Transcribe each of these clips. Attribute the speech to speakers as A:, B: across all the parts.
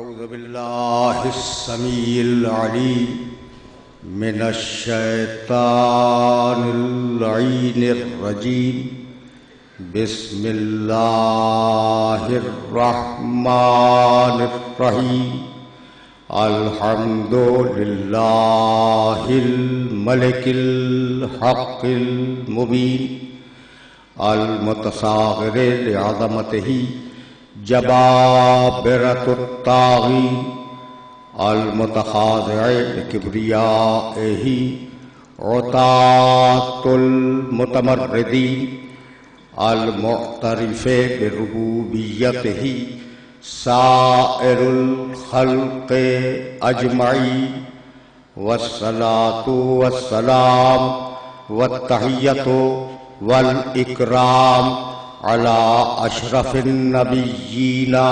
A: अऊज़ु बिल्लाहिस्समीइल अलीम मिनश्शैतानिर लईनिर रजीम। बिस्मिल्लाहिर रहमानिर रहीम। अल्हम्दुलिल्लाहिल मलिकिल हक़्क़िल मुबीन। अल मुतसाग़िर लिअज़मतिही जबाबिरतुत ताग़ीन। अल मुतखाज़िअ लिकिब्रियाइही उतातुल मुतमर्रिदीन। अल मुअतरिफ़े बिरुबूबिय्यतिही साइरुल ख़ल्क़ि अजमईन। वस्सलातु वस्सलाम वत्तहिय्यतु वल इकराम अला अशरफिन नबिय्यीना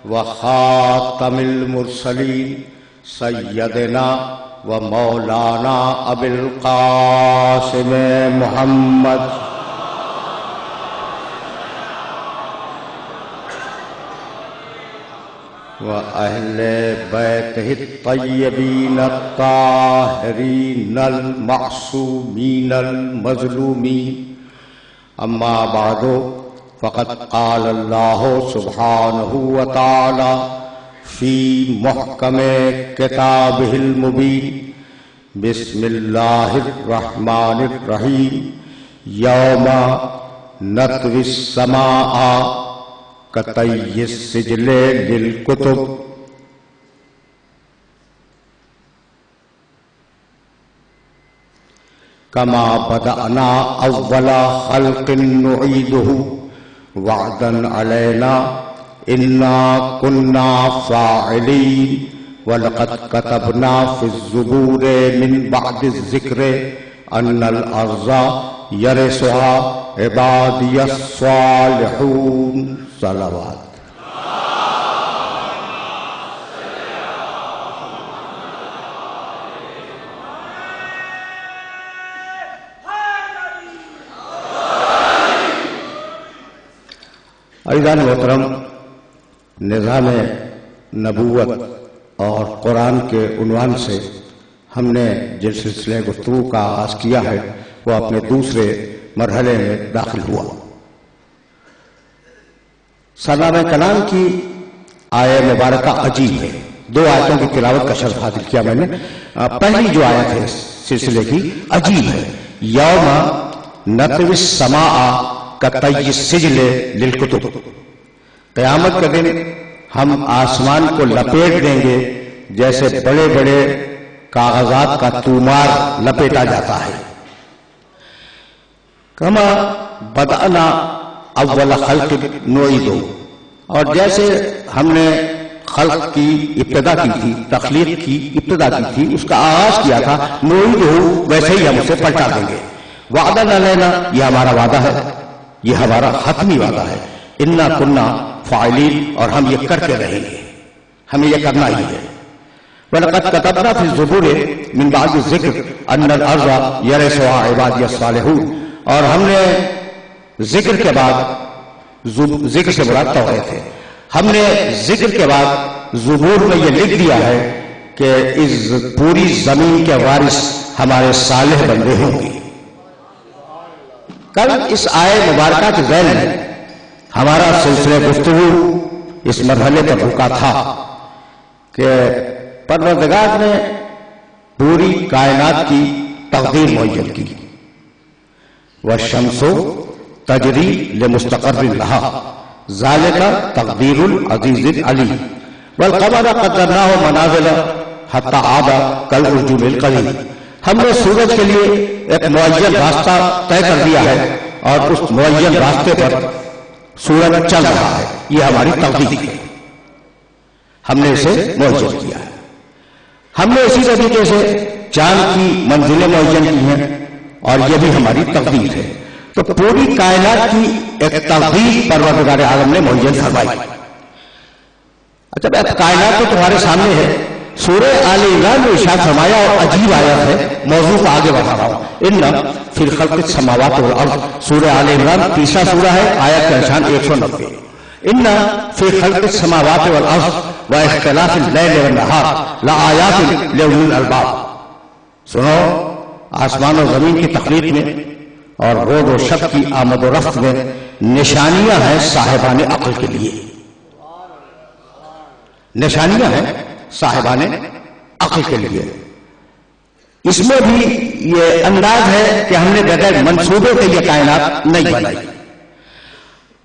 A: व खातमिल मुरसलीन सय्यदना व मौलाना अबिल क़ासिम मुहम्मद व अहले बैतिही तय्यबीन ताहिरीनल मासूमीनल मज़लूमीन। अम्मा बादो फ़क़द क़ाल अल्लाहु सुब्हानहु व तआला फ़ी मुहकमे किताबिहिल मुबीन। बिस्मिल्लाहिर रहमानिर रहीम। यौमा नत्विस समाअ कतय्यिस सिजले लिल कुतुब। कमा बदअना अव्वला खल्क़िन नुईदुहु वअदन अलैना इन्ना कुन्ना फ़ाइलीन। वलक़द कतबना फ़िज़्ज़ुबूरि मिन बअदिज़ ज़िक्रि अन्नल अर्ज़ा यरिसुहा इबादियस सालिहून। सलावत। अज़ीज़ान मोहतरम, निज़ाम नबूवत और कुरान के उन्वान से हमने जिस सिलसिले गुफ्तगू का आगाज़ किया है वो अपने दूसरे मरहले में दाखिल हुआ। सलाम कलाम की आयत मुबारका अजीब है। दो आयतों की तिलावत का शर्फ हासिल किया मैंने। पहली जो आयत है इस सिलसिले की अजीब है। यौमा नत्विस समाअ कतय्यिस सिजले लिल कुतुब। क़यामत के दिन हम आसमान को लपेट देंगे जैसे बड़े बड़े कागजात का तूमार लपेटा जाता है। कमा बदअना अव्वल खल्क़ नुईदु। और जैसे हमने खल्क़ की इब्तिदा की थी, तख्लीक की इब्तिदा की थी, उसका आगाज किया था, नुईदु वैसे ही हम उसे पलटा देंगे। वादन अलैना, यह हमारा वादा है, यह हमारा हतमी वादा है। इन्ना कुन्ना फ़ाइलीन, और हम ये करके रहेंगे, हमें यह करना ही है। वलक़द कतबना फ़िज़्ज़ुबूरि मिन बअदिज़ ज़िक्र अन्नल अर्ज़ा यरिसुहा इबादियस सालिहून। और हमने जिक्र के बाद, जिक्र से मुराद तौरात है, हमने जिक्र के बाद ज़ुबूर में यह लिख दिया है कि इस पूरी जमीन के वारिस हमारे सालेह बंदे होंगे। कल इस आयत मुबारका के ज़ैल में हमारा सिलसिला गुफ्तगू इस मरहले पर रुका था कि परवरदिगार ने पूरी कायनात की तक़दीर मुअय्यन की। वश्शम्सु तजरी लिमुस्तक़र्रिन लहा ज़ालिका तक़दीरुल अज़ीज़िल अलीम। वल क़मर क़द्दरनाहु मनाज़िल हत्ता आदा कल उर्जुनिल क़दीम। हमने सूरज के लिए एक मुअय्यन रास्ता तय कर दिया है और उस मुअय्यन रास्ते पर सूरज चल रहा है। यह हमारी तक़दीर है, हमने इसे मुअय्यन किया है। हमने इसी तरीके से चांद की मंजिलें मुअय्यन की हैं और यह भी हमारी तक़दीर है। तो पूरी कायनात की एक तक़दीर परवरदिगार आलम ने मुअय्यन फरमाई। अच्छा, कायनात तो तुम्हारे सामने है। सूरह आले इमरान में इरशाद फरमाया, और अजीब आयत है, मौजू को आगे बढ़ा रहा हूं। इन्ना फिल खल्क़िस समावाति वल अर्ज़। सूरह आले इमरान तीसरा सूरा है, आयत का निशान 190। इन्ना फिल खल्क़िस समावाति वल अर्ज़ व इख्तिलाफिल लैल वन नहार लआयातिन लिउलिल अलबाब। सुनो, आसमान और जमीन की तखलीक में और रोज और शब की आमद और रफ्त में निशानियां हैं साहिबाने अक्ल के लिए, निशानियां हैं साहिबाने अक्ल के लिए। इसमें भी ये अंदाज है कि हमने बगैर मंसूबे के ये कायनात नहीं बनाई।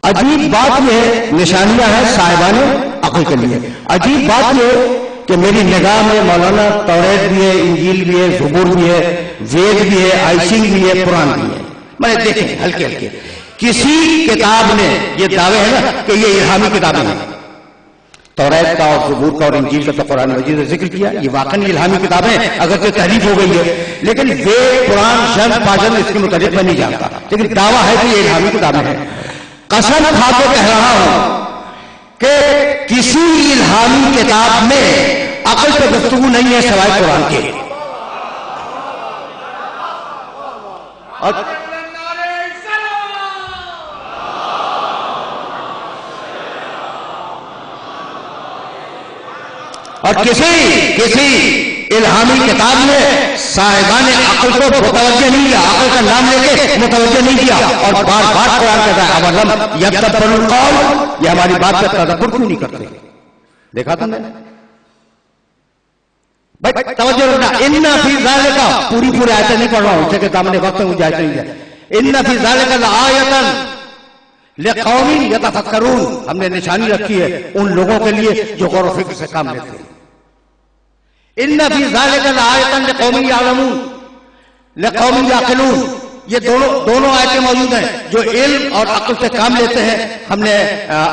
A: अजीब बात यह है, निशानियां हैं साहिबाने अक्ल के लिए। अजीब बात यह कि मेरी निगाह में मौलाना तौरेत भी है, इंजील भी है, ज़बूर भी है, वेद भी है, आइसिंग भी है, कुरान भी है। मैंने देखे हल्के हल्के, किसी किताब ने ये दावे है ना कि ये इल्हामी किताबें हैं। तौरेत का और ज़बूर का और इंजील का तो कुरान मजीद ने जिक्र किया, ये वाकई इल्हामी किताबें हैं, अगर तो तहरीफ हो गई है। लेकिन वेद, कुरान, शम्स, पाजन इसके मुताबिक मैं नहीं जानता, लेकिन दावा है कि ये इल्हामी किताबें हैं। कसम खा के कह रहा हूं कि किसी इल्हामी किताब में अक्ल पे गुफ्तगू नहीं है सिवाय कुरान के। और किसी इल्हामी किताब में साहिबाने अक्ल को मुतवज्जह नहीं किया, अक्ल का नाम लेके मुतवज्जह नहीं किया। और बार बार कुरान कहता है अवलम यदब्बरुल कौल, ये हमारी बात पे तदब्बुर क्यों नहीं करते? देखा तुमने भाई, तवज्जो रखना। इन्ना फी ज़ालिका, पूरी आयतें नहीं पढ़ रहा हूं, इसके सामने वक्त में मुझे आयत नहीं है। इन्ना फी ज़ालिका लआयतन लिक़ौमिन यतफ़क्करून, हमने निशानी रखी है उन लोगों के लिए जो गौर व फिक्र से काम लेते हैं। इन्ना फी ज़ालिका लआयतन लिक़ौमिन यअलमून लिक़ौमिन यअक़िलून, ये दोनों आयतें मौजूद हैं जो इल्म और अक्ल से काम लेते हैं। हमने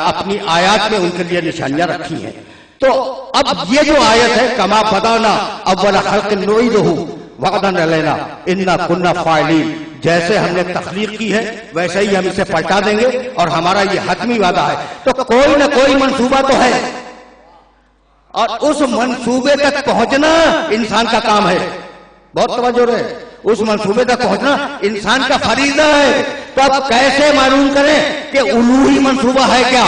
A: अपनी आयत में उनके लिए निशानियां रखी हैं। तो अब ये जो आयत है, कमा बदाना अव्वल खल्क़िन नुईदुहु वअदन अलैना इन्ना कुन्ना फाइलीन, जैसे हमने तख्लीक की है वैसे ही हम इसे पलटा देंगे और हमारा ये हतमी वादा है। तो कोई ना कोई मंसूबा तो है, और उस मंसूबे तक पहुंचना इंसान का काम है। बहुत तवज्जो रहे, उस मंसूबे तक पहुंचना इंसान का फरीज़ा है। तो अब कैसे मालूम करें कि उलूही मंसूबा है क्या,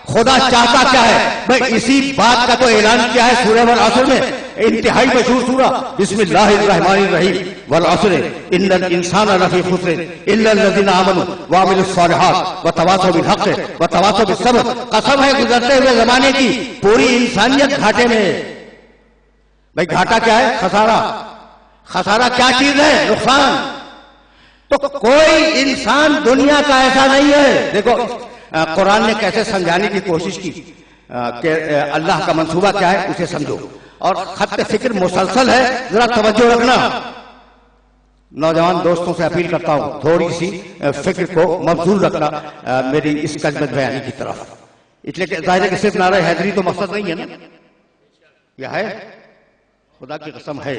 A: खुदा चाहता क्या है? भाई इसी बात का तो ऐलान किया है सूरह वल असर में, इंतहाई मशहूर सूरा, बिस्मिल्लाहिर्रहमानिर्रहीम, वल असर इन्नल इंसाना लफी खुस्र इल्लल लज़ीना आमनू व अमिलुस सालिहात व तवासौ बिल हक़्क़ि व तवासौ बिस सब्र। कसम है गुजरते हुए जमाने की, पूरी इंसानियत घाटे में है। भाई घाटा क्या है? खसारा। खसारा क्या चीज है? नुकसान। तो कोई इंसान दुनिया का ऐसा नहीं है। देखो कुरान ने कैसे समझाने की कोशिश की कि अल्लाह का मंसूबा क्या है, उसे समझो। और खत फिक्र मुसलसल है, जरा तवज्जो रखना। नौजवान दोस्तों से अपील करता हूं, थोड़ी सी फिक्र को मबजूल रखना मेरी इस कलमत बयानी की तरफ। इसलिए जाहिर है कि सिर्फ नारा हैदरी तो मकसद नहीं है ना, यह है खुदा की कसम है।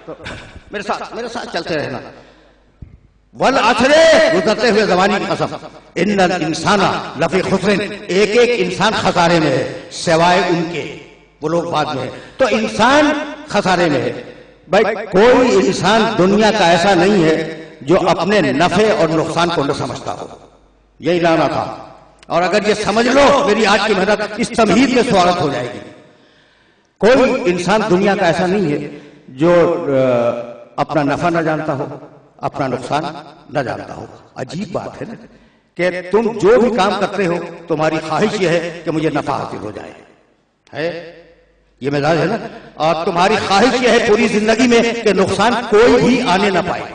A: तो मेरे साथ चलते रहना। वल असरे, गुजरते हुए जमाने की कसम, इन्नल इंसाना लफी खुस्रिन, एक एक इंसान खसारे में है सिवाय उनके, वो लोग बाद में है। तो इंसान खसारे में है। भाई कोई इंसान दुनिया का ऐसा नहीं है जो अपने नफे और नुकसान को न समझता हो, यही लाना था। और अगर ये समझ लो, मेरी आज की मेहनत इस तमहीद में स्वागत हो जाएगी। कोई इंसान दुनिया का ऐसा नहीं है जो अपना नफा न जानता हो, अपना नुकसान न जानता हो। अजीब बात है ना कि तुम जो भी काम करते हो, तुम्हारी ख्वाहिश यह है कि मुझे नफा हासिल हो जाए, है ये मिजाज है ना। और तुम्हारी ख्वाहिश यह है पूरी जिंदगी में कि नुकसान कोई भी आने ना पाए।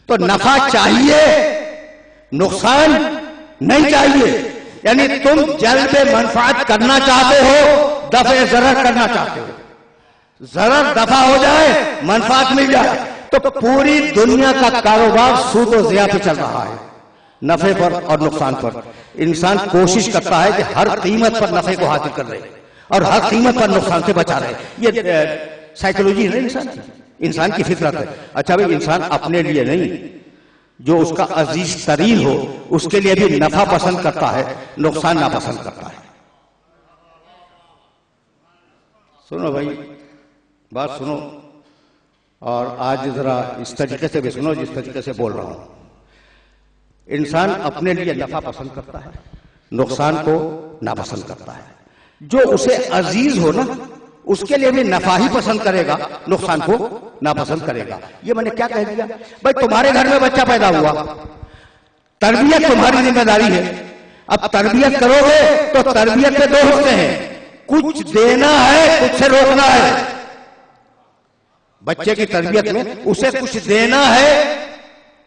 A: तो नफा चाहिए, नुकसान नहीं चाहिए। यानी तुम जल्ब मनफात करना चाहते हो, दफे जरर करना चाहते हो। जरर दफा हो जाए, मनफात मिल जाए। तो पूरी दुनिया का कारोबार सूद और ज़िया पे चल रहा है, नफे पर और नुकसान पर। इंसान कोशिश करता है कि हर कीमत पर नफे को हासिल कर ले और हर कीमत पर नुकसान से बचा रहे। ये साइकोलॉजी है इंसान की फितरत है। अच्छा भाई, इंसान अपने लिए नहीं, जो उसका अजीज तरीन हो उसके लिए भी नफा पसंद करता है, नुकसान नापसंद करता है। सुनो भाई, बात सुनो और आज जरा इस तरीके से भी सुनो जिस तरीके से बोल रहा हूं। इंसान अपने लिए नफा पसंद करता है, नुकसान को नापसंद करता है। जो उसे अजीज हो ना उसके लिए भी नफा ही पसंद करेगा, नुकसान को नापसंद करेगा। ये मैंने क्या कह दिया भाई? तुम्हारे घर में बच्चा पैदा हुआ, तरबियत तुम्हारी जिम्मेदारी है। अब तरबियत करोगे तो तरबियत में दो होते हैं, कुछ देना है, कुछ से रोकना है। बच्चे की तरबियत में उसे कुछ देना है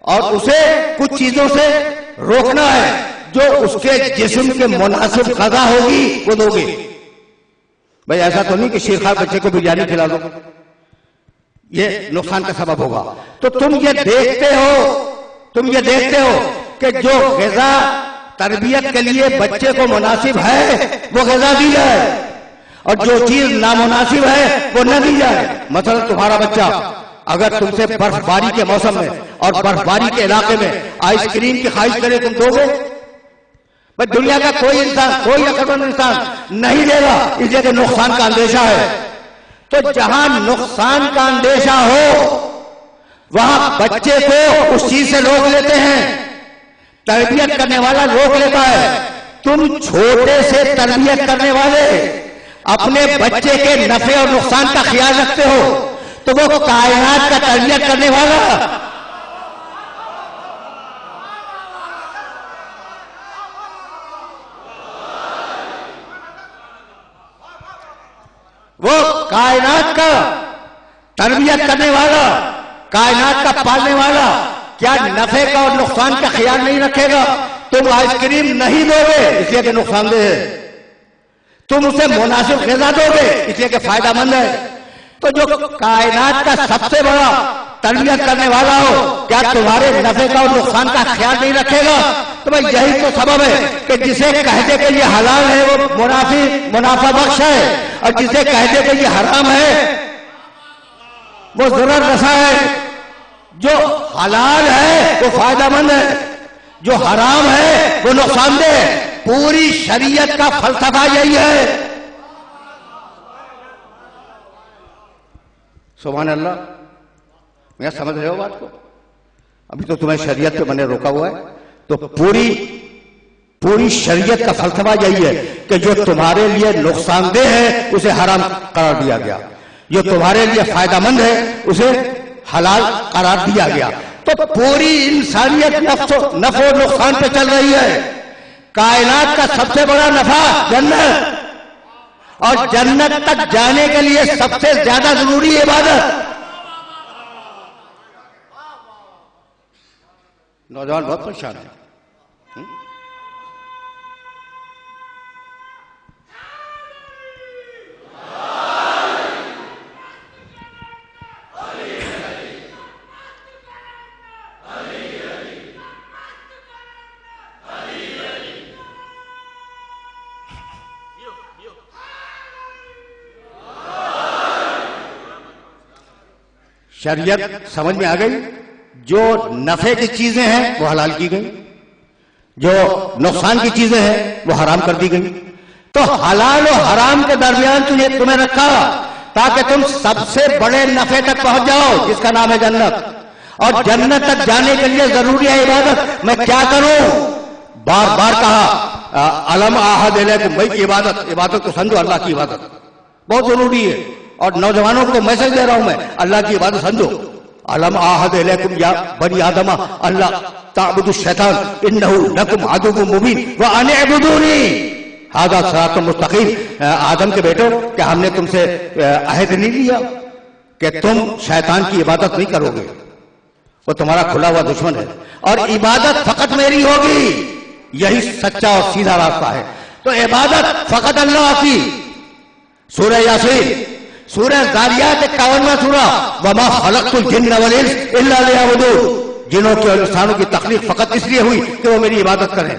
A: और उसे कुछ चीजों से रोकना है। जो उसके जिस्म के मुनासिब कदा होगी वो दोगे। भाई ऐसा तो नहीं कि शेरखार बच्चे को बिरयानी खिला दो, ये नुकसान का सबब होगा। तो तुम ये देखते हो कि जो ग़िज़ा तरबियत के लिए बच्चे को मुनासिब है वो ग़िज़ा दी जाए और जो चीज नामुनासिब है वो न दी जाए। मतलब तुम्हारा बच्चा अगर तुमसे बर्फबारी के मौसम में और बर्फबारी के इलाके में आइसक्रीम की ख्वाहिश करे, तुम दोगे? भाई दुनिया का कोई इंसान, कोई अकलमंद इंसान नहीं देगा, इसलिए कि नुकसान का अंदेशा है। तो जहां नुकसान का अंदेशा हो वहां बच्चे को उस चीज से रोक लेते हैं, तरबियत करने वाला रोक लेता है। तुम छोटे से तरबियत करने वाले अपने बच्चे के नफे और नुकसान का ख्याल रखते हो, तो वो कायनात का तरबियत करने वाला कायनात का तरबियत करने वाला, कायनात का पालने वाला क्या नफे का और नुकसान का ख्याल नहीं रखेगा? तुम आइसक्रीम नहीं दोगे इसलिए कि नुकसानदेह है, तुम उसे मुनासिब ग़िज़ा दोगे इसलिए कि फायदामंद है। तो जो कायनात का सबसे बड़ा तरबियत करने वाला हो, क्या तुम्हारे नफे का और नुकसान का ख्याल नहीं रखेगा? तो भाई यही तो सबब है कि जिसे कह दे कि ये हलाल है वो मुनाफा बख्श है, और जिसे कह दे कि ये हराम है वो ज़रर रसा है। जो हलाल है वो फायदामंद है, जो हराम है वो नुकसानदेह है। पूरी शरीयत का फलसफा यही है। सुभान अल्लाह, मैं समझ रहे हो बात को? अभी तो तुम्हें शरीयत पे मैंने रोका हुआ है। तो पूरी शरीयत का फलसफा यही है कि जो तुम्हारे लिए नुकसानदेह है उसे हराम करार दिया गया, जो तुम्हारे लिए फायदामंद है उसे हलाल करार दिया गया। तो पूरी इंसानियत नफो नुकसान पे चल रही है। कायनात का सबसे बड़ा नफा जन्नत, और जन्नत तक जाने के लिए सबसे ज्यादा जरूरी इबादत। नौजवान बहुत परेशान है। शरीयत समझ में आ गई। जो नफे की चीजें हैं वो हलाल की गई, जो नुकसान की चीजें हैं वो हराम कर दी गई। तो हलाल और हराम के दरमियान तुम्हें रखा ताकि तुम सबसे बड़े नफे तक पहुंच जाओ जिसका नाम है जन्नत। और जन्नत तक जाने के लिए जरूरी है इबादत। मैं क्या करूं? बार बार कहा अलम आहद इलैकुम, भाई इबादत को समझो, अल्लाह की इबादत बहुत जरूरी है। और नौजवानों को मैसेज दे रहा हूं मैं, अल्लाह की इबादत समझो। अलम आहद इलैकुम या बनी आदमा अल्लाह ताबुदु शैतान इन्नहु लकुम अदुव्वुम मुबीन व अन इबुदूनी हादा सिरातुल मुस्तकीम। आदम के बेटो, क्या हमने तुमसे अहद नहीं लिया कि तुम शैतान की इबादत नहीं करोगे? वो तुम्हारा खुला हुआ दुश्मन है और इबादत फकत मेरी होगी। यही सच्चा और सीधा रास्ता है। तो इबादत फकत अल्लाह की। सूरह यासीन, सूरह ज़ारियात 51वां सूरा, वमा खलक़तुल जिन्ना वल इंस इल्ला लियअबुदून। जिन्हों की और इंसानों की तख्लीक फकत इसलिए हुई कि वो मेरी इबादत करें।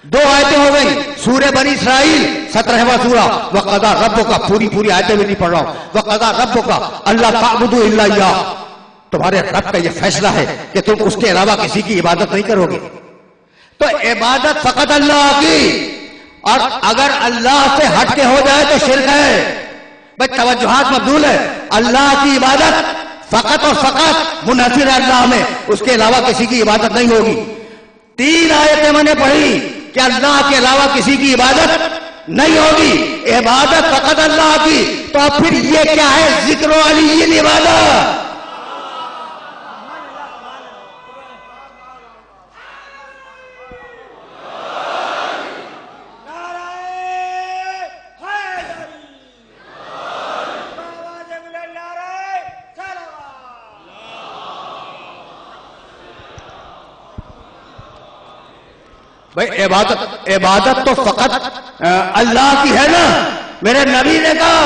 A: दो आयतें हो गई। सूरह बनी इसराइल 17वां सूरा, वक़दा रब्बुका, पूरी आयतें भी नहीं पढ़ रहा हूं। वक़दा रब्बुका अल्ला ताबुदू इल्ला इय्याह, तुम्हारे रब का यह फैसला है कि तुम उसके अलावा किसी की इबादत नहीं करोगे। तो इबादत फकत अल्लाह की, और अगर अल्लाह से हट के हो जाए तो शिर्क है। भाई तवज्जुहात मबदूल है। अल्लाह की इबादत फकत और फकत मुनफिर अल्लाह में, उसके अलावा किसी की इबादत नहीं होगी। 3 आयतें मैंने पढ़ी कि अल्लाह के अलावा किसी की इबादत नहीं होगी, इबादत फकत अल्लाह की। तो फिर ये क्या है? जिक्र अली इबादत। भाई इबादत तो फकत अल्लाह की है ना, मेरे नबी ने कहा।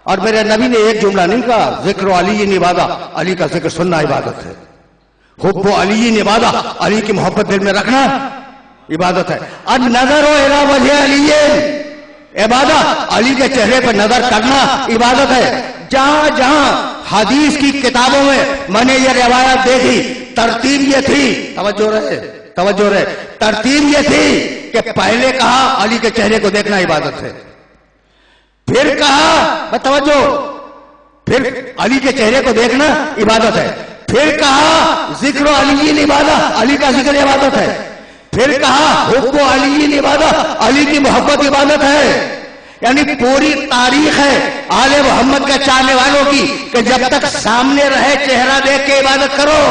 A: और मेरे नबी ने एक जुमला नहीं कहा, जिक्र अली इबादत, अली का जिक्र सुनना इबादत है। हुब्बु अली इबादत, अली की मोहब्बत दिल में रखना इबादत है। और नजर इला वजह अली इबादत, अली के चेहरे पर नजर करना इबादत है। जहां जहां हदीस की किताबों में मैंने ये रिवायत देखी, तरतीब ये थी, तवज्जो रहे, तरतीब ये थी कि पहले कहा अली के चेहरे को देखना इबादत है, फिर कहा तवज्जो, फिर अली के चेहरे को देखना इबादत है, फिर कहा जिक्र अली इबादत, अली का जिक्र इबादत है, फिर कहा हुब्बु अली इबादत, अली की मोहब्बत इबादत है। यानी पूरी तारीख है आले मोहम्मद के चाहने वालों की कि जब तक सामने रहे चेहरा देख के इबादत करो।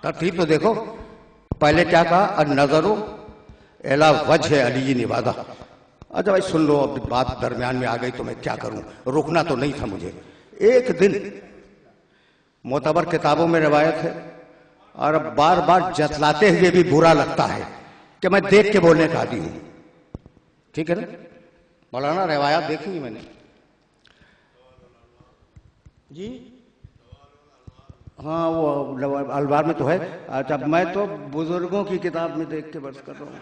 A: तरतीब तो देखो, पहले क्या कहा? अन नजरो एला वजह अली निवादा। अच्छा भाई सुन लो, अब बात दरमियान में आ गई तो मैं क्या करूं, रुकना तो नहीं था मुझे। एक दिन मोतबर किताबों में रिवायत है, और बार बार जतलाते हुए भी बुरा लगता है कि मैं देख के बोलने का आदी हूं, ठीक है ना मौलाना? रिवायत देखी मैंने जी, हाँ वो अलवार में तो है। अच्छा मैं तो बुजुर्गों की किताब में देख के बस कर रहा हूँ।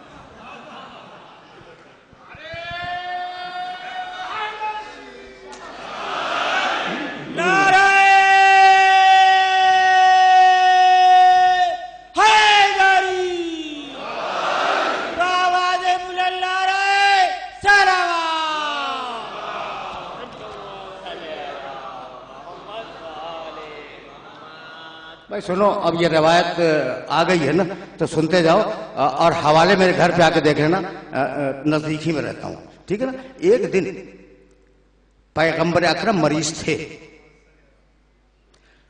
A: भाई सुनो, अब ये रिवायत आ गई है ना, तो सुनते जाओ और हवाले मेरे घर पे आके देख लेना, नजदीक ही में रहता हूं, ठीक है ना? एक दिन पैगंबर अकरम मरीज थे।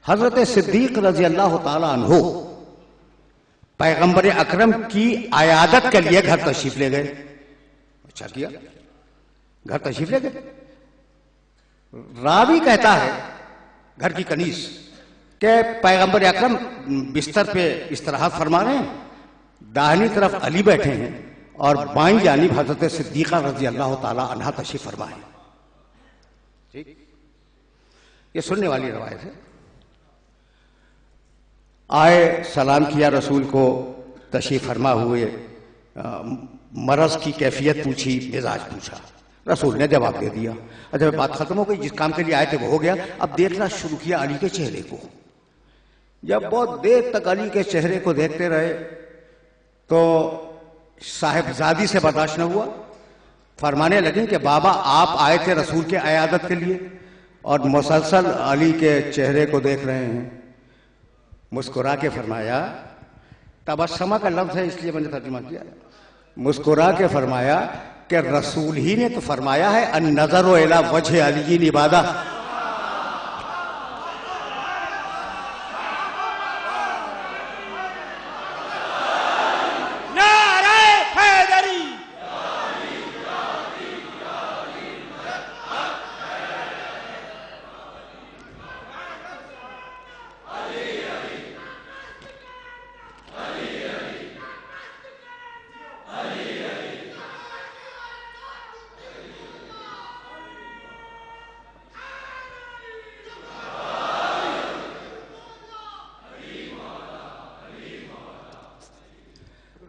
A: हजरत सिद्दीक रजी अल्लाह ताला अन्हु पैगंबर अकरम की आयादत के लिए घर तशरीफ ले गए। अच्छा किया, घर तशरीफ ले गए। रावी कहता है, घर की कनीज, कि पैगंबर अकरम बिस्तर पे इस्तराहत फरमा रहे हैं, दाहिनी तरफ अली बैठे हैं और बाईं जानिब हजरत सिद्दीका रजी अल्लाह ताला अन्हा तशरीफ फरमा है। ठीक, ये सुनने वाली रवायत है। आए, सलाम किया रसूल को, तशरीफ फरमा हुए, मरज की कैफियत पूछी, मिजाज पूछा, रसूल ने जवाब दे दिया। अच्छा बात खत्म हो गई, जिस काम के लिए आए थे वो हो गया। अब देखना शुरू किया अली के चेहरे को। जब बहुत देर तक अली के चेहरे को देखते रहे तो साहिबजादी से बर्दाश्त न हुआ, फरमाने लगे कि बाबा आप आए थे रसूल के अयादत के लिए और मुसलसल अली के चेहरे को देख रहे हैं। मुस्कुरा के फरमाया, तबस्समा का लफ्ज है इसलिए मैंने तर्जुमा किया, मुस्कुरा के फरमाया कि रसूल ही ने तो फरमाया है अन नजर इला वजह अली इबादत।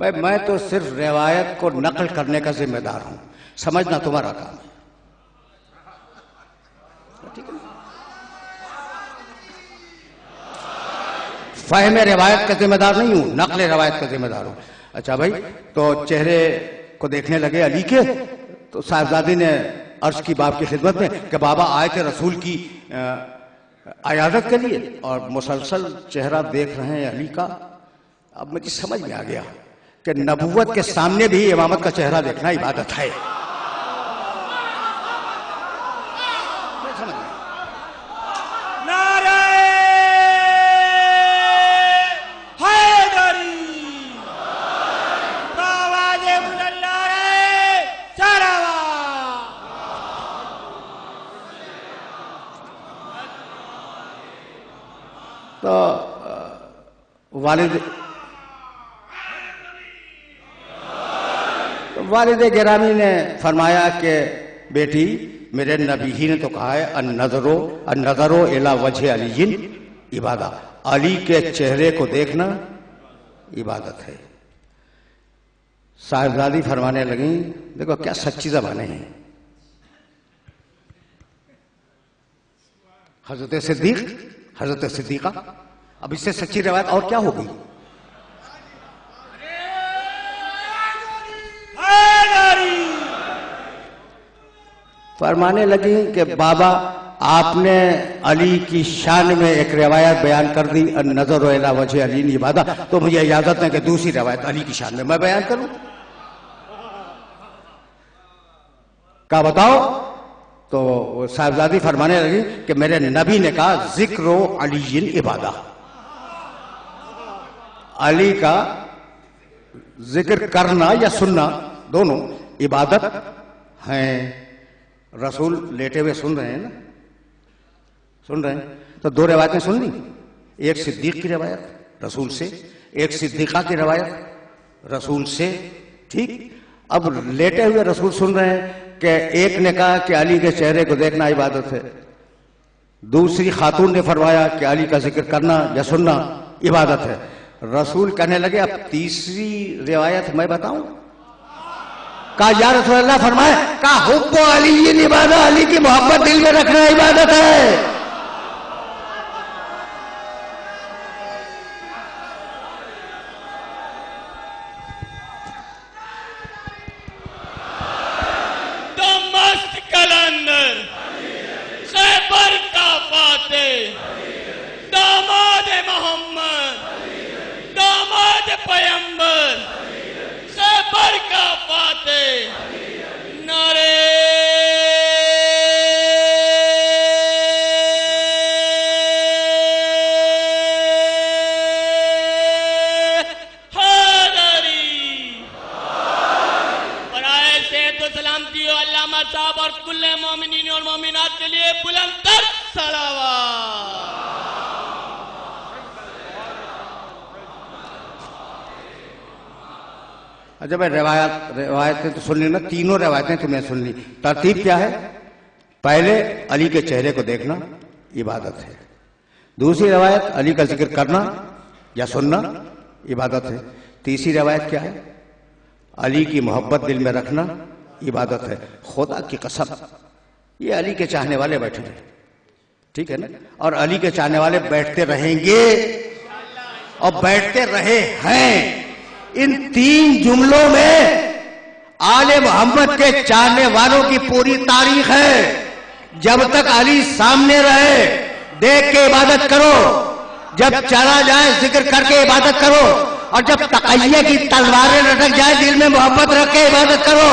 A: भाई मैं तो सिर्फ रिवायत को नकल करने का जिम्मेदार हूं, समझना तुम्हारा काम है। फहम रिवायत का जिम्मेदार नहीं हूं, नकल रिवायत का जिम्मेदार हूं। अच्छा भाई, तो चेहरे को देखने लगे अली के, तो साहिबजादी ने अर्ज की बाप की खिदमत में कि बाबा आए थे रसूल की अयादत के लिए और मुसलसल चेहरा देख रहे हैं अली का। अब मुझे समझ में आ गया कि नबूवत के सामने भी इमामत का चेहरा देखना इबादत है। तो वालिद गिरामी ने फरमाया कि बेटी, मेरे नबी ही ने तो कहा है अन-नज़रो इला वजह अलीयिन इबादा, अली के चेहरे को देखना इबादत है। साहिबजादी फरमाने लगी, देखो क्या सच्ची ज़बानें हैं। हजरत सिद्दीका, अब इससे सच्ची रिवायत और क्या होगी? फरमाने लगी कि बाबा, आपने अली की शान में एक रिवायत बयान कर दी, अन-नज़र इला वजह अली इबादा, तो मुझे इजाजत है कि दूसरी रिवायत अली की शान में मैं बयान करूं। क्या बताओ? तो साहिबजादी फरमाने लगी कि मेरे नबी ने कहा जिक्र अलीयिन इबादा, अली का जिक्र करना या सुनना दोनों इबादत हैं। रसूल लेटे हुए सुन रहे हैं ना, सुन रहे हैं, तो दो रिवायतें सुन ली, एक सिद्दीक की रिवायत रसूल से, एक सिद्दीका की रिवायत रसूल से। ठीक, अब लेटे हुए रसूल सुन रहे हैं कि एक ने कहा कि अली के चेहरे को देखना इबादत है, दूसरी खातून ने फरमाया कि अली का जिक्र करना या सुनना इबादत है। रसूल कहने लगे अब तीसरी रिवायत मैं बताऊं? कहा या रसूलल्लाह, फरमाए का हुब्बु अली इबादत, अली की मोहब्बत दिल में रखना इबादत है।
B: दामाद मोहम्मद, दामाद पैगंबर, सबर का फाते, नारे हैदरी। और आए से तो सलामती हो अल्लामा साहब और कुल्ले मोमिनीन और मोमिनात के लिए बुलंद तर सलावत।
A: अच्छा भाई, रिवायतें तो सुन ली ना, तीनों रिवायतें तुमने सुन ली। तरतीब क्या है? पहले अली के चेहरे को देखना इबादत है, दूसरी रिवायत अली का जिक्र करना या सुनना इबादत है, तीसरी रिवायत क्या है? अली की मोहब्बत दिल में रखना इबादत है। खुदा की कसम, ये अली के चाहने वाले बैठे हैं, ठीक है ना, और अली के चाहने वाले बैठते रहेंगे और बैठते रहे हैं। इन तीन जुमलों में आले मोहम्मद के चाहने वालों की पूरी तारीख है। जब तक अली सामने रहे देख के इबादत करो, जब चला जाए जिक्र करके इबादत करो, और जब तकैये की तलवारें लटक जाए दिल में मोहब्बत रख के इबादत करो।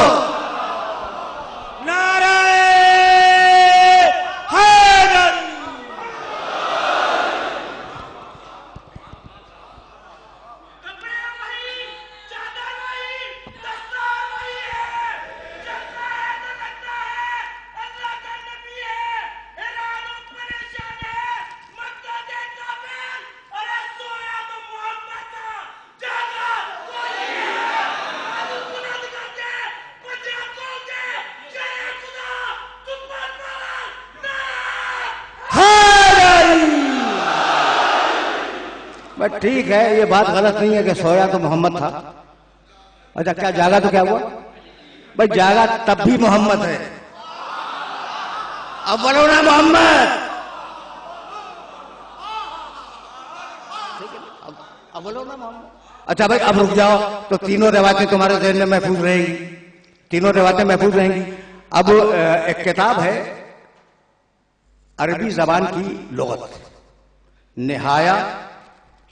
A: बट ठीक है, ये बात गलत नहीं है कि सोया तो मोहम्मद था। अच्छा, क्या जागा तो क्या हुआ? भाई जागा तब भी मोहम्मद है, अब बोलो ना मोहम्मद। ठीक है। बोलो ना मोहम्मद। अच्छा भाई अब रुक जाओ, तो तीनों रिवायतें तुम्हारे ज़हन में महफूज रहेंगी, तीनों रिवायतें महफूज रहेंगी। अब एक किताब है अरबी जबान की लुगत, निहाया,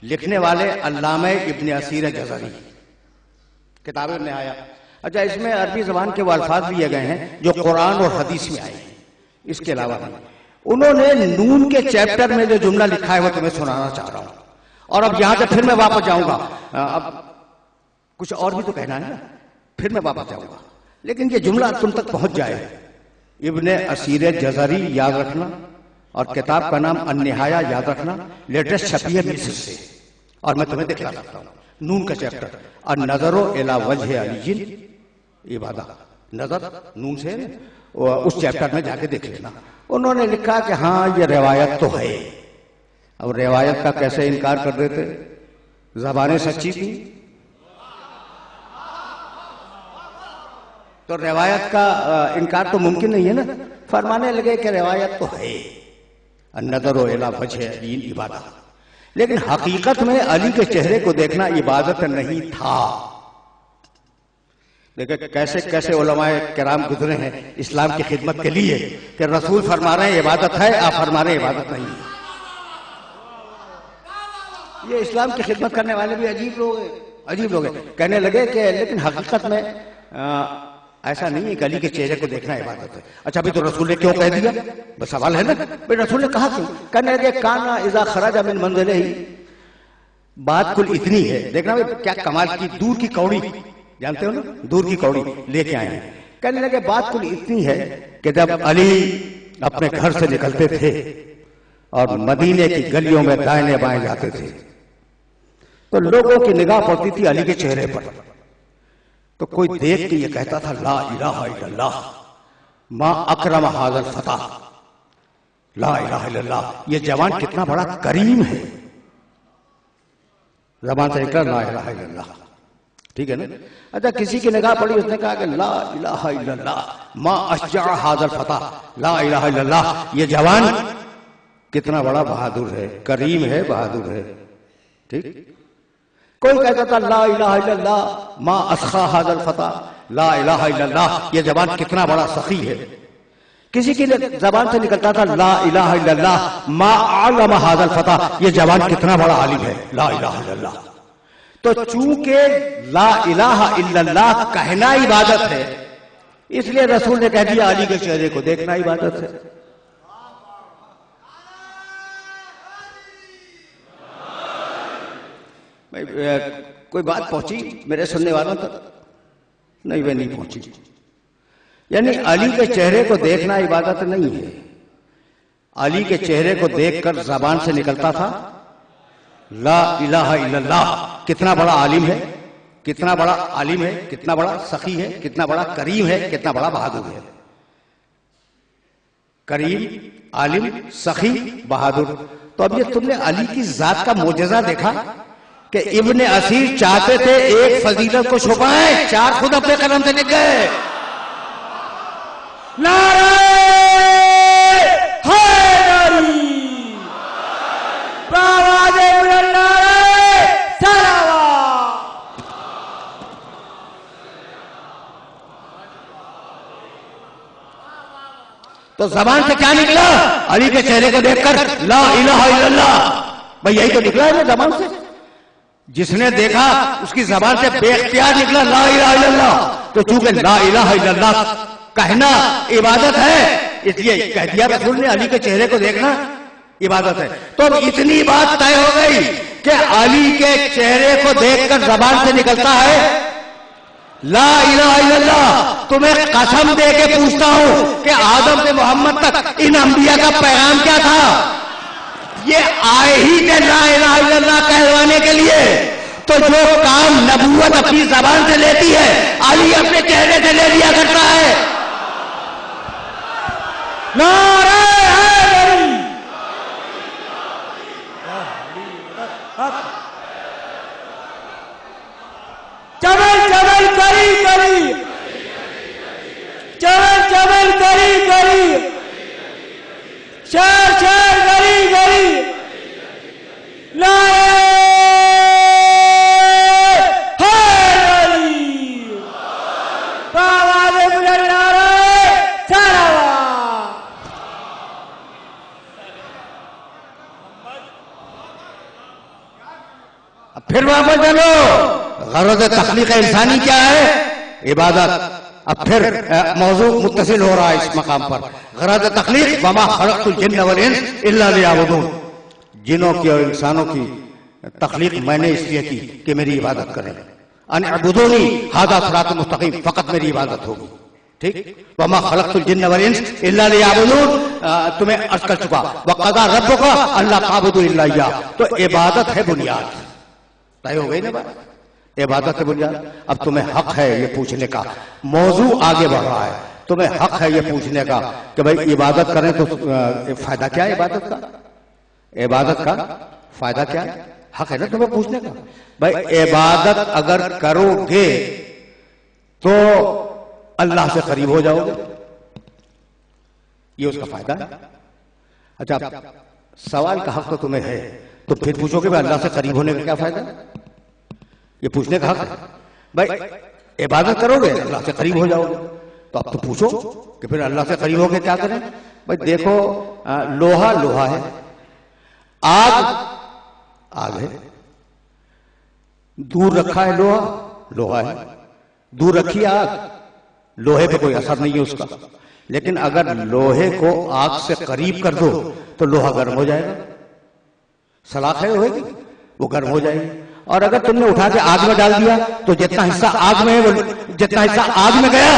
A: लिखने वाले अल्लामा इब्न असीर जज़री, किताब निहाया। अच्छा, इसमें अरबी जबान के वो अल्फाज लिए गए हैं जो कुरान और हदीस में आए हैं, इसके अलावा नहीं। उन्होंने नून के चैप्टर में जो जुमला लिखा है वो तुम्हें सुनाना चाह रहा हूं, और अब यहां से फिर मैं वापस जाऊंगा। अब कुछ और भी तो कहना है ना, फिर मैं वापस जाऊंगा, लेकिन ये जुमला तुम तक पहुंच जाए। इब्न असीर जज़री याद रखना, और किताब का नाम अन्निहाया याद रखना, लेटेस्ट छपी है मिस्र से, और मैं तुम्हें दिखला सकता हूं। नून का चैप्टर, अन्नज़रो इला वजह अली इबादा, नजर नून से उस चैप्टर में जाके देख लेना। उन्होंने लिखा कि हाँ ये रिवायत तो है। अब रिवायत का कैसे इनकार कर देते, ज़बानें सच्ची थी तो रिवायत का इनकार तो मुमकिन नहीं है ना। फरमाने लगे कि रिवायत तो है, अन्नज़रो इला वजह अली इबादा, लेकिन हकीकत में अली के चेहरे को देखना इबादत नहीं था। देखिए कैसे कैसे उलमाए किराम गुजरे हैं इस्लाम की खिदमत के लिए, कि रसूल फरमा रहे हैं इबादत है, आप फरमा रहे हैं इबादत नहीं है। ये इस्लाम की खिदमत करने वाले भी अजीब लोग हैं, अजीब लोग हैं। कहने लगे कि लेकिन हकीकत में ऐसा नहीं है कि अली के चेहरे को देखना इबादत है। अच्छा अभी तो रसूल ने क्यों कह दिया, बस सवाल है ना, भाई रसूल ने कहा क्यों? कहने लगे काना इज़ा खरजा मिन मंज़िलिही, बात कुल इतनी है, देखना भाई क्या कमाल की दूर की कौड़ी, जानते हो ना, दूर की कौड़ी लेके आए हैं। कहने लगे बात कुल इतनी है कि जब अली अपने घर से निकलते थे और मदीने की गलियों में दाएं बाएं जाते थे तो लोगों की निगाह पड़ती थी अली के चेहरे पर, तो कोई देख के ये कहता था ला इलाहा इल्लल्लाह मा अकरम हाज़ल फता, ला इलाहा इल्लल्लाह, ये जवान कितना बड़ा करीम है। ज़बान से निकला ला इलाहा इल्लल्लाह, ठीक है ना। अच्छा किसी की निगाह पड़ी, उसने कहा कि ला इलाहा इल्लल्लाह मा अश्जा हाज़ल फता, ला इलाहा इल्लल्लाह, ये जवान कितना बड़ा बहादुर है, करीम है, बहादुर है। ठीक, कोई कहता था ला इलाहा इल्लल्लाह मा अस्खा हाज़ल फता, ला इलाहा इल्लल्लाह, ये जवान कितना बड़ा सखी है। किसी की जबान से निकलता था ला इलाहा इल्लल्लाह मा आलम हाज़ल फता, ये जवान कितना बड़ा आलिम है, ला इलाहा इल्लल्लाह। तो चूंकि ला इलाहा इल्लल्लाह कहना इबादत है, इसलिए रसूल ने कह दिया अली के चेहरे को देखना इबादत है। कोई बात पहुंची मेरे सुनने वालों तक? नहीं, वे नहीं पहुंची। यानी अली के चेहरे को देखना इबादत नहीं है। अली के चेहरे को देखकर जबान से निकलता था ला इलाहा इल्लल्लाह, कितना बड़ा आलिम है, कितना बड़ा आलिम है, कितना बड़ा सखी है, कितना बड़ा करीम है, कितना बड़ा बहादुर है। करीम, आलिम, सखी, बहादुर। तो अब ये तुमने अली की जात का मोजज़ा देखा कि इब्न असीर चाहते थे एक फजीलत को छुपाएं, चार खुद अपने कलम से लिख गए। तो जबान से क्या निकला? अली के चेहरे को देखकर ला इलाहा इल्लल्लाह, भाई यही तो निकला है ना जबान से। जिसने देखा उसकी जबान से बेख्तियार निकला ला इलाहा इल्लल्लाह। तो चूंकि ला इलाहा इल्लल्लाह कहना इबादत है, इसलिए कह दिया रसूल ने अली के चेहरे को देखना इबादत है। तो अब इतनी बात तय हो गई कि अली के चेहरे को देखकर जबान से निकलता है ला इलाहा इल्लल्लाह। तुम्हें कसम दे के पूछता हूं कि आदम से मोहम्मद तक इन अंबिया का पैगाम क्या था? ये आए ही थे ला इलाहा इल्लल्लाह कहलवाने के लिए। तो जो काम नबूवत अपनी जबान से लेती है, अली अपने चेहरे से ले लिया करता है। नारे हैदरी, चमल चमल करी करी, चमल चमल करी करी, शहर शहर गली गली, नारे फिर वापस चलो, गरज तख्लीक इंसानी क्या है? इबादत। अब फिर मौजू मुत्तसिल हो रहा है इस मकाम पर, गरज तख्लीक वमा खलक़तुल जिन्न वल इंस इल्ला लियअबुदून। जिनों की और इंसानों की तख्लीक मैंने इसलिए की कि मेरी इबादत करें। अन अबुदूनी हादा सिरातुल मुस्तकीम, फकत मेरी इबादत होगी। ठीक, वमा खलक़तुल जिन्न वल इंस इल्ला लियअबुदून, तुम्हें अर्ज कर चुका। वक़ज़ा रब्बुका अल्ला ताबुदू इल्ला इय्याह, तो इबादत है बुनियाद। तय हो गई ना बात, इबादत है बुनियाद। अब तुम्हें हक है ये पूछने का, मौजू आगे बढ़ रहा है, तुम्हें हक है ये पूछने का कि भाई इबादत करें तो फायदा क्या है इबादत का? इबादत का फायदा क्या है? हक है ना तुम्हें पूछने का। भाई इबादत अगर करोगे तो अल्लाह से करीब हो जाओगे, ये उसका फायदा है। अच्छा, सवाल का हक तो तुम्हें है, तो फिर पूछोगे भाई अल्लाह से करीब होने का क्या फायदा? ये पूछने का हक है। भाई इबादत करोगे अल्लाह से करीब हो जाओगे, तो अब तो पूछो कि फिर अल्लाह से करीब होके क्या करें? भाई देखो, लोहा लोहा है, आग आग है, दूर रखा है लोहा, लोहा है, दूर रखी आग, लोहे पे कोई असर नहीं है उसका। लेकिन अगर लोहे को आग से करीब कर दो तो लोहा गर्म हो जाएगा, सलाख है लोहे की, वो गर्म हो जाएगी। और अगर तुमने उठा के आग में डाल दिया तो जितना हिस्सा आग में है, वो जितना हिस्सा आग में गया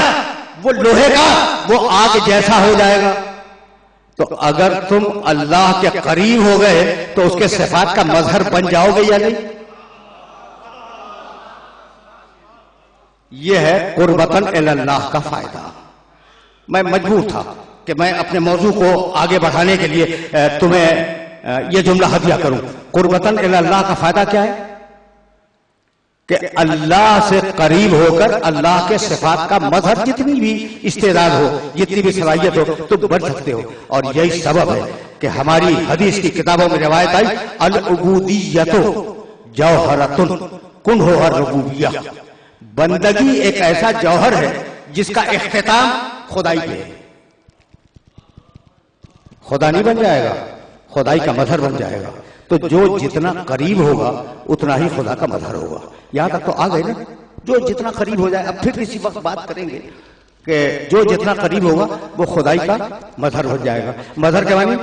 A: वो लोहे का वो आग जैसा हो जाएगा। तो अगर तुम अल्लाह के करीब हो गए तो उसके सिफात का मजहर बन जाओगे या नहीं? यह है कुर्बतन इल्लाह का फायदा। मैं मजबूर था कि मैं अपने मौजू को आगे बढ़ाने के लिए तुम्हें यह जुमला हदिया करूं। कुर्बतन इल्लाह का फायदा क्या है? कि अल्लाह से करीब होकर अल्लाह के सिफात का मजहर जितनी भी इस्तेदाद हो, जितनी भी सलाहियत हो, तुम बढ़ सकते हो। और यही सबब है कि हमारी हदीस की किताबों में रिवायत आई, अल उबूदियतो जौहरतुन कुन्हुहा रुबूबिय्या, बंदगी एक ऐसा जौहर है जिसका इख्तिताम खुदाई पे है। खुदा नहीं बन जाएगा, खुदाई का मजहर बन जाएगा। तो जो जितना करीब होगा उतना ही खुदा का मजहर होगा। यहां तक तो आ गए ना, जो जितना करीब हो जाए। अब फिर किसी वक्त बात करेंगे कि जो जितना करीब होगा वो खुदाई का मजहर बन जाएगा। मजहर के मानी,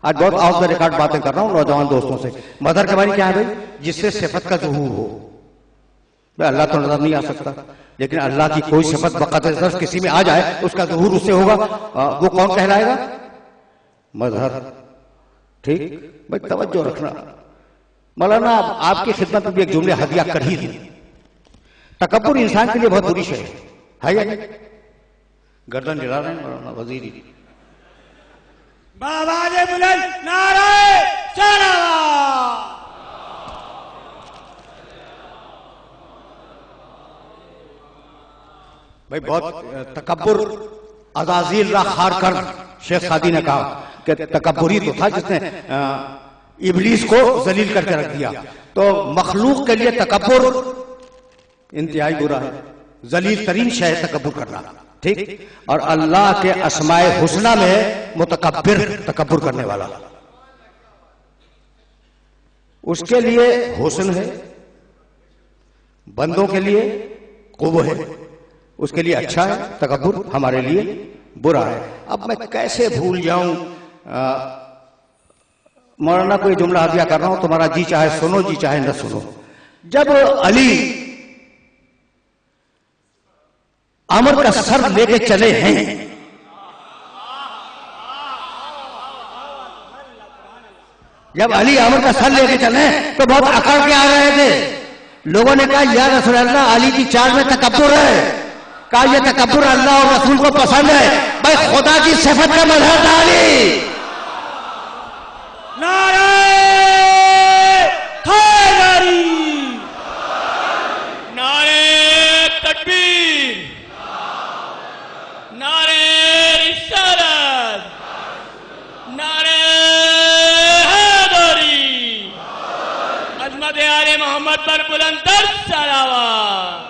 A: आज बहुत ऑफ द रिकॉर्ड बातें कर रहा हूं नौजवान दोस्तों से। मजहर के मानी क्या है भाई? जिससे सिफत का ज़ुहूर हो। अल्लाह तो नजर नहीं आ सकता, लेकिन अल्लाह की कोई सिफत बक़दर किसी में आ जाए उसका ज़ुहूर उससे होगा। वो कौन कहलाएगा? मजहर। ठीक भाई, तवज्जो रखना। मौलाना आपकी खिदमत में भी एक जुमले हदिया कर ही दी। तकब्बुर इंसान के लिए बहुत बुरी शय है या नहीं? गर्दन गिरा रहे हैं मौलाना वजीरी।
B: बाबाजे बुलंद नारे सलावत।
A: भाई बहुत तकब्बुर अज़ाज़ील रा खार कर, शेख सादी ने कहा कि तकब्बुरी तो था जिसने इब्लीस को जलील करके रख दिया। तो मखलूक के लिए तकब्बुर इंतहाई बुरा है, जलील तरीन शय है तकब्बुर करना। ठीक, और अल्लाह के अस्माए हुस्ना में मुतकब्बिर तकब्बुर करने वाला, उसके लिए हुस्न है, बंदों के लिए कुव्व है, उसके लिए अच्छा है तकब्बुर, हमारे लिए बुरा है। अब मैं कैसे भूल जाऊं? मौलाना कोई जुमला हदिया कर रहा हूं, तुम्हारा जी चाहे सुनो, जी चाहे न सुनो। जब अली अमर का सर लेके चले हैं, जब अली अमर का सर लेके चले तो बहुत अकड़ के आ रहे थे। लोगों ने कहा या रसूल अल्लाह, अली की चाल में तकब्बुर है। कहा यह तकब्बुर अल्लाह और रसूल को पसंद है। भाई खुदा की सिफत का मजहर था अली।
B: नारे हैदरी, नारे तकबीर, नारे रिसालत, नारे हैदरी, अज़मत आले मोहम्मद पर बुलंदतर सलावत।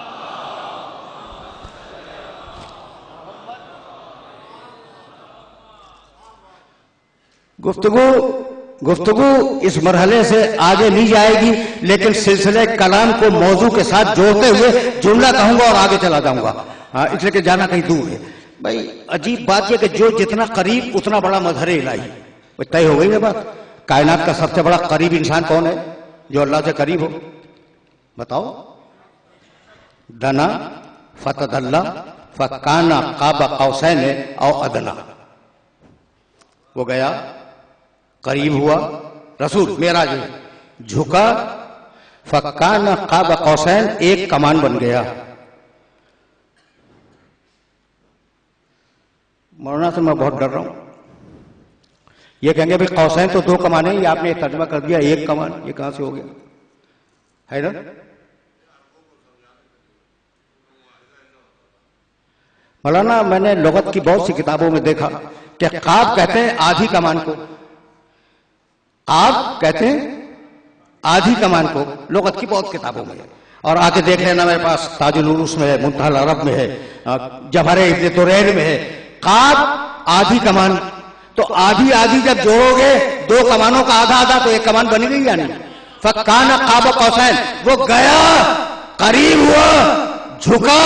A: गुफ्तगू गुफ्तगू इस मरहले से आगे नहीं जाएगी, लेकिन सिलसिले कलाम को मौजू के साथ जोड़ते हुए जुमला कहूंगा और आगे चला जाऊंगा। हाँ, इसलिए कि जाना कहीं दूर है। भाई अजीब बात यह कि जो जितना करीब उतना बड़ा मजहर इलाही, तय हो गई ना बात। कायनात का सबसे बड़ा करीब इंसान कौन है जो अल्लाह से करीब हो? बताओ। दना फतदल्ला फकाना काबा कौसैन औ अदना, वो गया करीब हुआ, रसूल मेराज में झुका, फकाना काबा कौसैन एक कमान बन गया। मौलाना से मैं बहुत डर रहा हूं। ये कहेंगे भाई कौसैन तो 2 कमाने, ये आपने तर्जमा कर दिया 1 कमान, ये कहां से हो गया? है ना? मौलाना मैंने लुगत की बहुत सी किताबों में देखा कि काब कहते हैं आधी कमान को, आप कहते हैं आधी कमान को, लुगत की बहुत किताबों में। और आके देख लेना, मेरे पास ताजुल उरूस में है, मुंतहल अरब में है, जवाहर इब्न तुरैन में है, काब आधी कमान। तो आधी आधी जब जोड़ोगे 2 कमानों का आधा आधा, तो 1 कमान बन गई यानी। फकाना काब कौसैन, वो गया करीब हुआ, झुका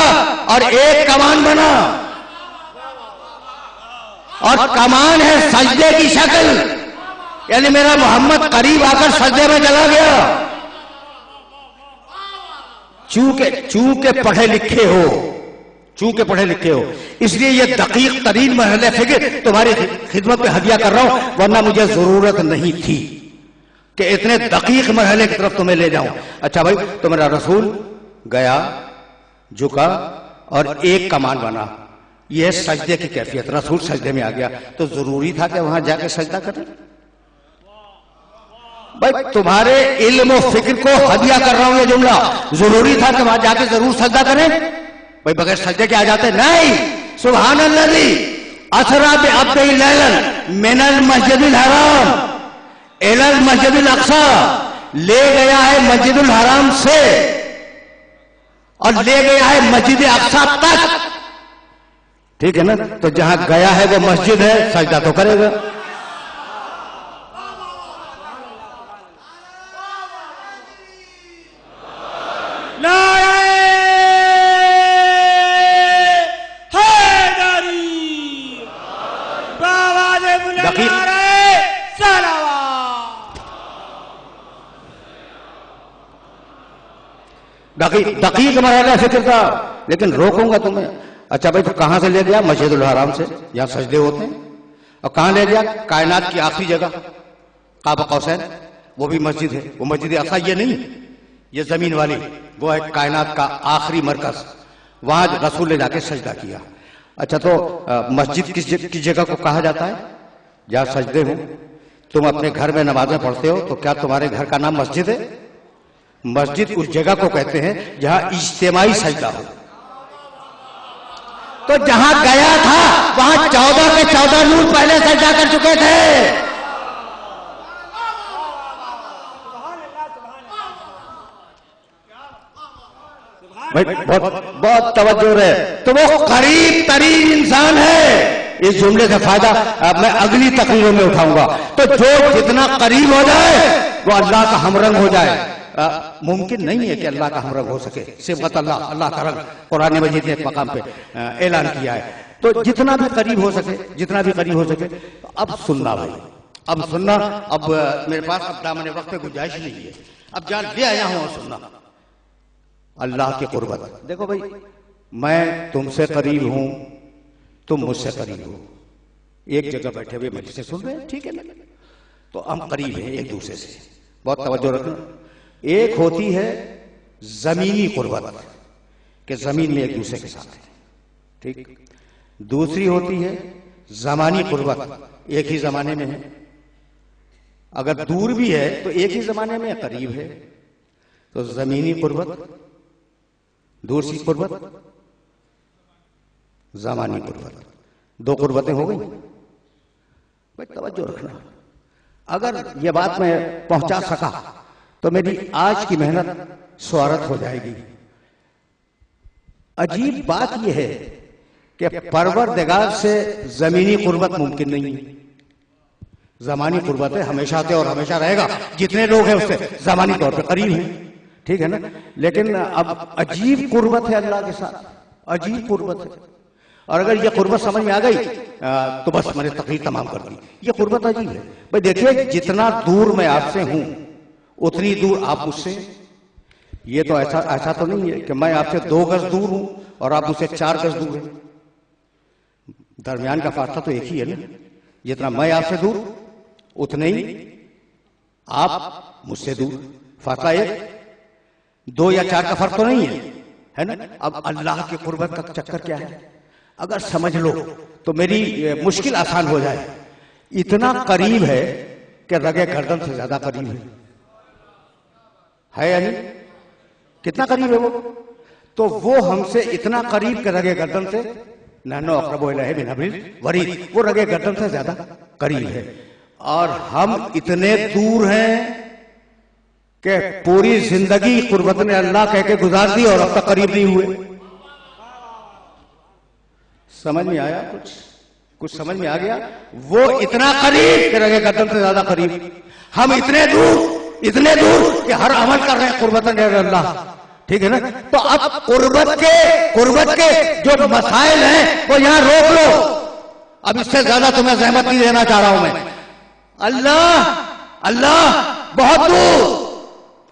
A: और 1 कमान बना। और कमान है सजदे की शक्ल, यानी मेरा मोहम्मद करीब आकर सजदे में चला गया। चूंकि पढ़े लिखे हो, चूंकि पढ़े लिखे हो, इसलिए ये दकीक तरीन मरहले फिक्र तुम्हारी खिदमत में हदिया कर रहा हूं, वरना मुझे जरूरत नहीं थी कि इतने दकीक मरहले की तरफ तुम्हें ले जाऊं। अच्छा भाई, तो मेरा रसूल गया, झुका और 1 कमान बना। यह सजदे की कैफियत, रसूल सजदे में आ गया, तो जरूरी था कि वहां जाके सजदा करें? भाई तुम्हारे इल्म और फिक्र को हदिया कर रहा हूं ये जुमला, जरूरी था कि वहां जाके जरूर सजदा करें? भाई बगैर सजदे के आ जाते? नहीं। सुभान अल्लाज़ी असरा बिअब्दिही लैलन मिनल मस्जिदिल हराम इलल मस्जिदिल अक्सा, ले गया है मस्जिदुल हराम से और ले गया है मस्जिद अक्सा तक। ठीक है ना? तो जहां गया है वो मस्जिद है, सजदा तो करेगा। दकीक मरहला फिक्र था, लेकिन रोकूंगा तुम्हें। अच्छा भाई, तो कहां से ले गया? मस्जिदुल हराम से, यहां सजदे होते हैं। और कहां ले गया? कायनात की आखिरी जगह काबा कौसैन, वो भी मस्जिद है। वो मस्जिद अक्सा ये नहीं, ये जमीन वाली, वो है कायनात का आखिरी मरकज, वहां रसूल ने जाके सजदा किया। अच्छा, तो मस्जिद किस जगह को कहा जाता है? जहां सजदे हो। तुम अपने घर में नमाजें पढ़ते हो, तो क्या तुम्हारे घर का नाम मस्जिद है? मस्जिद उस जगह को कहते हैं जहां इज्तिमाई सजदा हो। तो जहां गया था वहां 14 के 14 नूर पहले सजदा कर चुके थे। भाई बहुत तवज्जो है। तो वो करीब तरीन इंसान है। इस जुमले से फायदा मैं अगली तकरीरों में उठाऊंगा। तो जो जितना करीब हो जाए वो अल्लाह का हमरंग हो जाए। मुमकिन नहीं है कि अल्लाह का हमरंग हो सके। सिफ़त अल्लाह का रंग कुरान मजीद ने एक मकाम पे ऐलान किया है। तो जितना भी करीब हो सके, जितना भी करीब हो सके। अब सुनना भाई, अब सुनना। अब मेरे पास अब दामन वक्त पे गुंजाइश नहीं है। अब जान ले आया हूं और सुनना। अल्लाह की कुर्बत। देखो भाई, मैं तुमसे करीब हूं, तुम मुझसे करीब हो। एक जगह बैठे हुए मजलिस से सुन रहे हैं, ठीक है ना? तो हम करीब हैं एक दूसरे से। बहुत तवज्जो रखना। एक होती है जमीनी कुर्बत कि जमीन में एक दूसरे के साथ है, ठीक। दूसरी होती है जमानी कुर्बत, एक ही जमाने में है। अगर दूर भी है तो एक ही जमाने में करीब है। तो जमीनी कुर्बत, दूसरी कुर्बत, जमानी कुर्बत। 2 कुर्बतें हो गई। भाई तवज्जो रखना। अगर यह बात मैं पहुंचा सका तो मेरी आज की मेहनत स्वार्थ हो जाएगी। अजीब बात यह है कि परवरदिगार से जमीनी कुर्बत मुमकिन नहीं है। ज़मानी कुर्बत है, हमेशा से और हमेशा रहेगा। जितने लोग हैं उससे ज़मानी तौर पे करीब हैं, ठीक है ना। लेकिन अब अजीब कुर्बत है अल्लाह के साथ, अजीब कुर्बत है। और अगर ये कुर्बत समझ में आ गई तो बस मैंने तकरीर तमाम कर दी। ये कुर्बत अजीब है भाई। देखिए, जितना दूर मैं आपसे हूं उतनी दूर आप मुझसे। ये तो ऐसा तो नहीं है कि मैं आपसे 2 गज दूर हूं और आप मुझसे 4 गज दूर हैं। दरमियान का फासला तो एक ही है ना। जितना मैं आपसे दूर उतने ही आप मुझसे दूर। फासला 1, 2 या 4 का फर्क तो नहीं है ना। अब अल्लाह की कुर्बत का चक्कर क्या है, अगर समझ लो तो मेरी मुश्किल आसान हो जाए। इतना करीब है कि रगे गर्दन से ज्यादा करीब है यानी कितना करीब है वो। तो वो हमसे इतना करीब के रगे गर्दन से, नहनो अक़रबु इलैहि मिन हब्लिल वरीद, वो रगे गर्दन से ज्यादा करीब है। और हम इतने दूर हैं कि पूरी जिंदगी कुर्बत ने अल्लाह कह के गुजार दी और अब तक करीब नहीं हुए। समझ में आया? कुछ समझ में आ गया? वो इतना करीब कि रगे गर्दन से ज्यादा करीब, हम इतने दूर कि हर अमल कर रहे हैं कुर्बतन अल्लाह, ठीक है ना। तो अब कुर्बत के जो मसाइल हैं वो यहां रोक लो। अब इससे ज्यादा तुम्हें ज़हमत नहीं देना चाह रहा हूं मैं। अल्लाह बहुत दूर,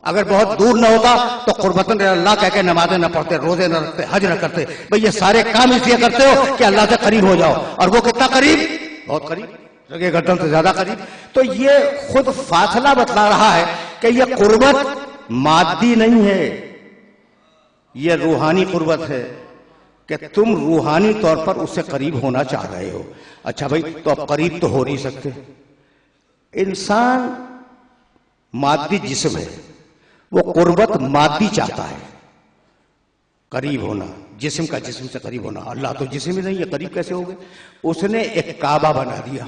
A: अगर बहुत दूर न होता तो कुर्बतन अल्लाह कह के नमाजें न पढ़ते, रोजे न रखते, हज न करते। भाई ये सारे काम इसलिए करते हो कि अल्लाह से करीब हो जाओ। और वो कितना करीब? बहुत करीब, रगे गर्दन से ज्यादा करीब। तो ये खुद फासला बतला रहा है कि ये कुर्बत मादी नहीं है, ये रूहानी कुर्बत है कि तुम रूहानी तौर पर उससे करीब होना चाह रहे हो। अच्छा भाई, तो अब करीब तो हो नहीं सकते। इंसान मादी जिस्म है, वो कुर्बत मादी चाहता है, करीब होना, जिस्म का जिस्म से करीब होना। अल्लाह तो जिस्म ही नहीं है, करीब कैसे हो गए? उसने एक काबा बना दिया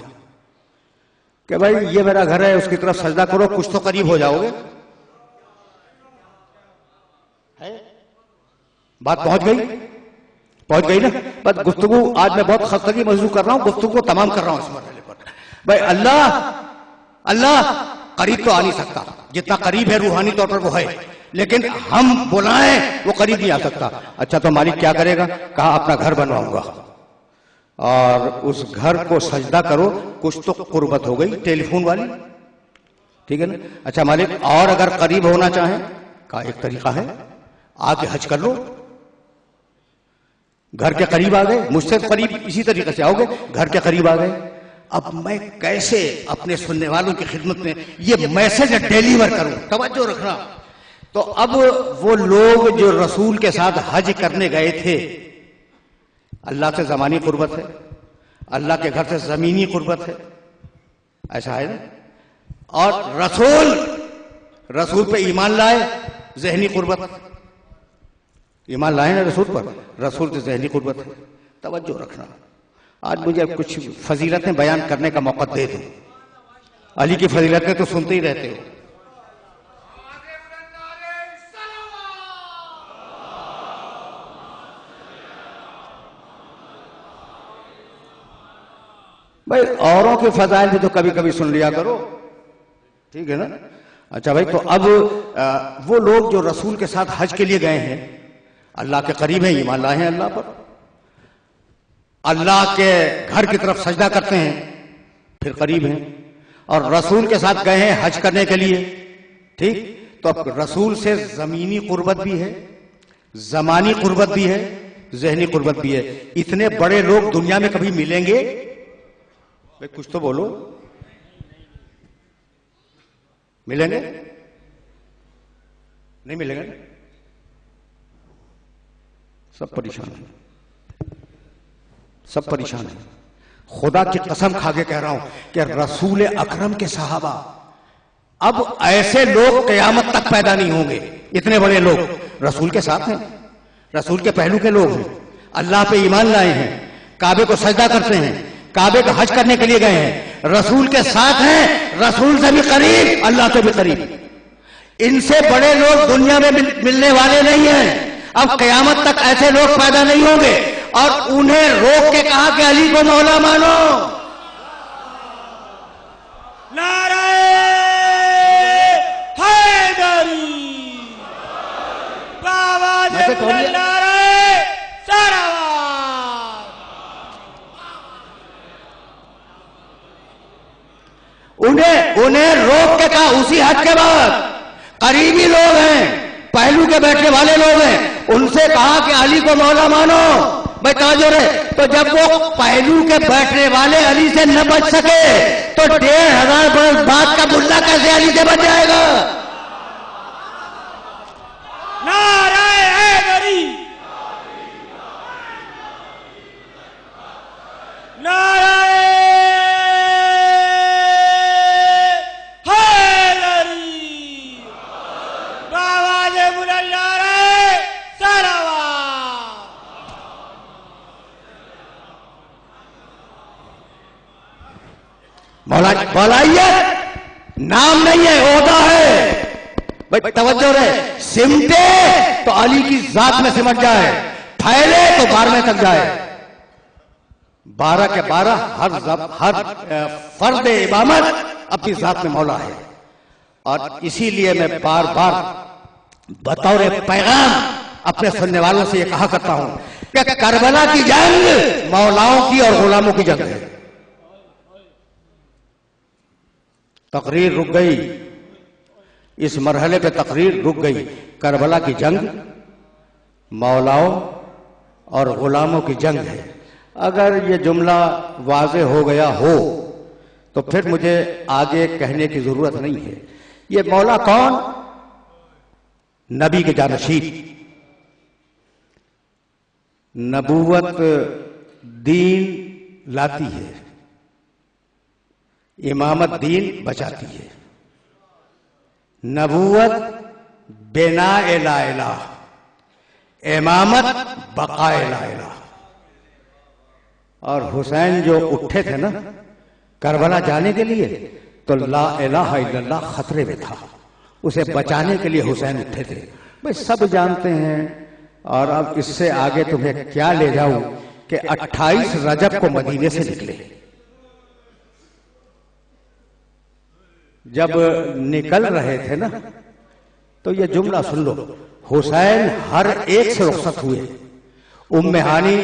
A: कि भाई ये मेरा घर है, उसकी तरफ सजदा करो, कुछ तो करीब हो जाओगे। बात पहुंच गई ना। बस गुफ्तगू आज मैं बहुत खस्तगी महसूस कर रहा हूं, गुफ्तगू को तमाम कर रहा हूं इस मरहले पर। भाई अल्लाह करीब तो आ नहीं सकता, जितना करीब है रूहानी तौर पर वो है, लेकिन हम बुलाएं वो करीब नहीं आ सकता। अच्छा, तो मालिक क्या करेगा? कहा अपना घर बनवाऊंगा और उस घर को सजदा करो। कुछ तो कुर्बत हो गई टेलीफोन वाली, ठीक है ना। अच्छा मालिक, और अगर करीब होना चाहें, कहा एक तरीका है, आके हज कर लो। घर के करीब आ गए, मुझसे करीब इसी तरीके से आओगे, घर के करीब आ गए। अब मैं कैसे अपने सुनने वालों की खिदमत में ये मैसेज डिलीवर करूं? तवज्जो रखना। तो अब वो लोग जो रसूल के साथ हज करने गए थे, अल्लाह से ज़मानी कुर्बत है, अल्लाह के घर से ज़मीनी कुर्बत है, ऐसा है ना। और रसूल पे ईमान लाए, ज़हनी कुर्बत। ईमान लाए ना रसूल पर, रसूल से ज़हनी कुर्बत है। तवज्जो रखना। आज मुझे कुछ फजीलतें बयान करने का मौका दे दो। अली की फजीलतें तो सुनते ही रहते हो। भाई औरों के फजाइल भी तो कभी कभी सुन लिया करो, ठीक है ना। अच्छा भाई, तो अब वो लोग जो रसूल के साथ हज के लिए गए हैं, अल्लाह के करीब हैं, ईमान लाए हैं अल्लाह पर, अल्लाह के घर की तरफ सजदा करते हैं, फिर करीब हैं। और रसूल के साथ गए हैं हज करने के लिए, ठीक। तो अब रसूल से जमीनी कुर्बत भी है, जमानी कुर्बत भी है, जहनी कुर्बत भी है। इतने बड़े लोग दुनिया में कभी मिलेंगे? भाई कुछ तो बोलो, मिलेंगे? नहीं मिलेंगे, सब परेशान है, सब परेशान है। खुदा की कसम खा के कह रहा हूं कि रसूल अकरम के सहाबा, अब ऐसे लोग कयामत तक पैदा नहीं होंगे। इतने बड़े लोग रसूल के साथ हैं, रसूल के पहलू के लोग हैं, अल्लाह पे ईमान लाए हैं, काबे को सजदा करते हैं, काबे को हज करने के लिए गए हैं, रसूल के साथ हैं, रसूल से भी करीब, अल्लाह से भी करीब। इनसे बड़े लोग दुनिया में मिलने वाले नहीं हैं। अब कयामत तक ऐसे लोग पैदा नहीं होंगे। और उन्हें रोक के कहा कि अली को मौला मानो।
B: आवाज़ बुलंद नारे सलावत।
A: उन्हें रोक के कहा उसी हद के बाद करीबी लोग हैं, पहलू के बैठने वाले लोग हैं, उनसे कहा कि अली को मौला मानो। भाई ताजुर है, तो जब वो पहलू के बैठने वाले अली से न बच सके तो 1500 बरस बाद का मुल्ला कैसे अली से बच जाएगा?
B: नारे हैदरी, नारे हैदरी, आवाज़ बुलंद नारे सलावत।
A: मौलाइयत नाम नहीं है, ओहदा है। भाई तवज्जो रहे, सिमटे तो अली की जात में सिमट जाए, फैले तो 12वें तक जाए। 12 के 12 हर फर्द इमामत अपनी जात में मौला है। और इसीलिए मैं बार बार बतौर पैगाम अपने सुनने वालों से यह कहा करता हूं कि करबला की जंग मौलाओं की और गुलामों की जंग है। तकरीर रुक गई, इस मरहले पे तकरीर रुक गई। करबला की जंग मौलाओं और गुलामों की जंग है। अगर ये जुमला वाज़े हो गया हो तो फिर मुझे आगे कहने की जरूरत नहीं है। ये मौला कौन? नबी के जानशीन, नबूवत दीन लाती है, इमामत दीन बचाती है। नबूवत बिना ला इलाह, इमामत बकाए ला इलाह। और हुसैन जो उठे थे ना करबला जाने के लिए, तो ला इलाहा इल्लल्लाह खतरे में था, उसे बचाने के लिए हुसैन उठे थे। भाई सब जानते हैं। और अब इससे आगे तुम्हें क्या ले जाऊं कि 28 रजब को मदीने से निकले। जब निकल रहे थे ना तो ये जुमला सुन लो, हुसैन हर एक से रुखसत हुए। उम्मे हानी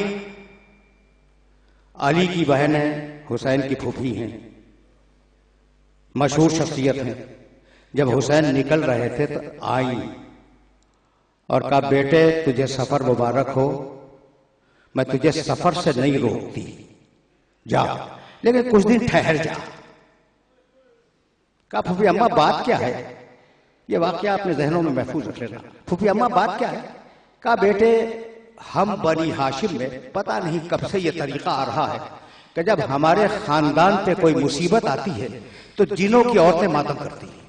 A: अली की बहन है, हुसैन की फूफी हैं, मशहूर शख्सियत हैं। जब हुसैन निकल रहे थे तो आई और कहा, बेटे तुझे सफर मुबारक हो, मैं तुझे सफर से नहीं रोकती, जा, लेकिन कुछ दिन ठहर जा। कहा, फूफी अम्मा बात क्या है? ये वाकया अपने जहनों में महफूज रख लेना। फूफी अम्मा बात क्या है? कहा, बेटे हम बनी हाशिम में पता नहीं कब से ये तरीका आ रहा है कि जब हमारे खानदान पे कोई मुसीबत आती है तो जिनों की औरतें मातम करती हैं।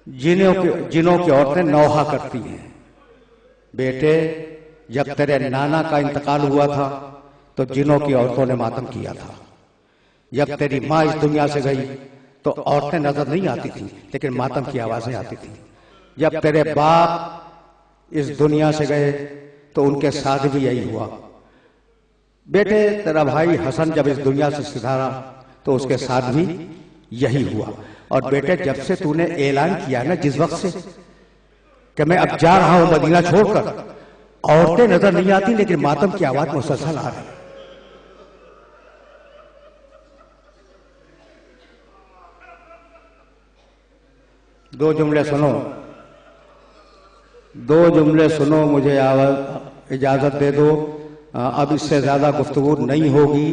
A: जिनों की औरतें नौहा करती हैं। बेटे जब तेरे नाना का इंतकाल हुआ था तो जिनों की औरतों ने मातम किया था। जब तेरी माँ इस दुनिया से गई तो औरतें नजर नहीं आती थी, लेकिन मातम की आवाजें आती थी। जब तेरे बाप इस दुनिया से गए तो उनके साथ भी यही हुआ। बेटे तेरा भाई हसन जब इस दुनिया से सिधारा तो उसके साथ भी यही हुआ। और बेटे जब से तूने ऐलान किया ना जिस वक्त से कि मैं अब जा रहा हूं मदीना छोड़कर, औरतें नजर नहीं आती लेकिन मातम की आवाज मुसलसल आ रही। दो जुमले सुनो, मुझे इजाजत दे दो, अब इससे ज्यादा गुफ्तगू नहीं होगी।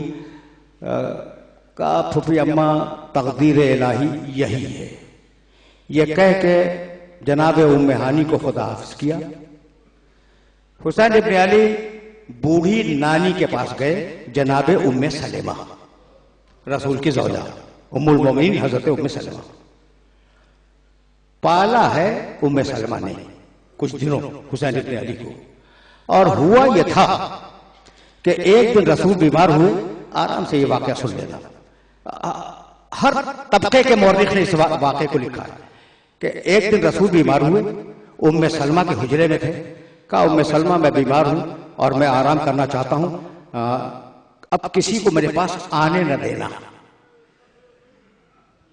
A: का फूफी अम्मा तकदीर इलाही यही है। ये कह के जनाब उम्मे हानी को खुदा हाफिज किया। हुसैन इब्न अली बूढ़ी नानी के पास गए, जनाब उम्मे सलेमा, रसूल की ज़ौजा उम्मुल मोमिनीन हजरत उम्मे सलेमा। पाला है उम्मे सलेमा ने कुछ दिनों हुसैन इब्न अली को। और हुआ यह था कि एक दिन रसूल बीमार हुए। आराम से ये वाकया सुन लेना, हर तबके के मौरिख ने इस वाकये को लिखा है कि एक दिन रसूल बीमार हुए, उम्मे सलमा के हुजरे में थे। कहा, उम्मे सलमा मैं बीमार हूं और मैं आराम करना चाहता हूं, अब किसी को मेरे पास आने न देना,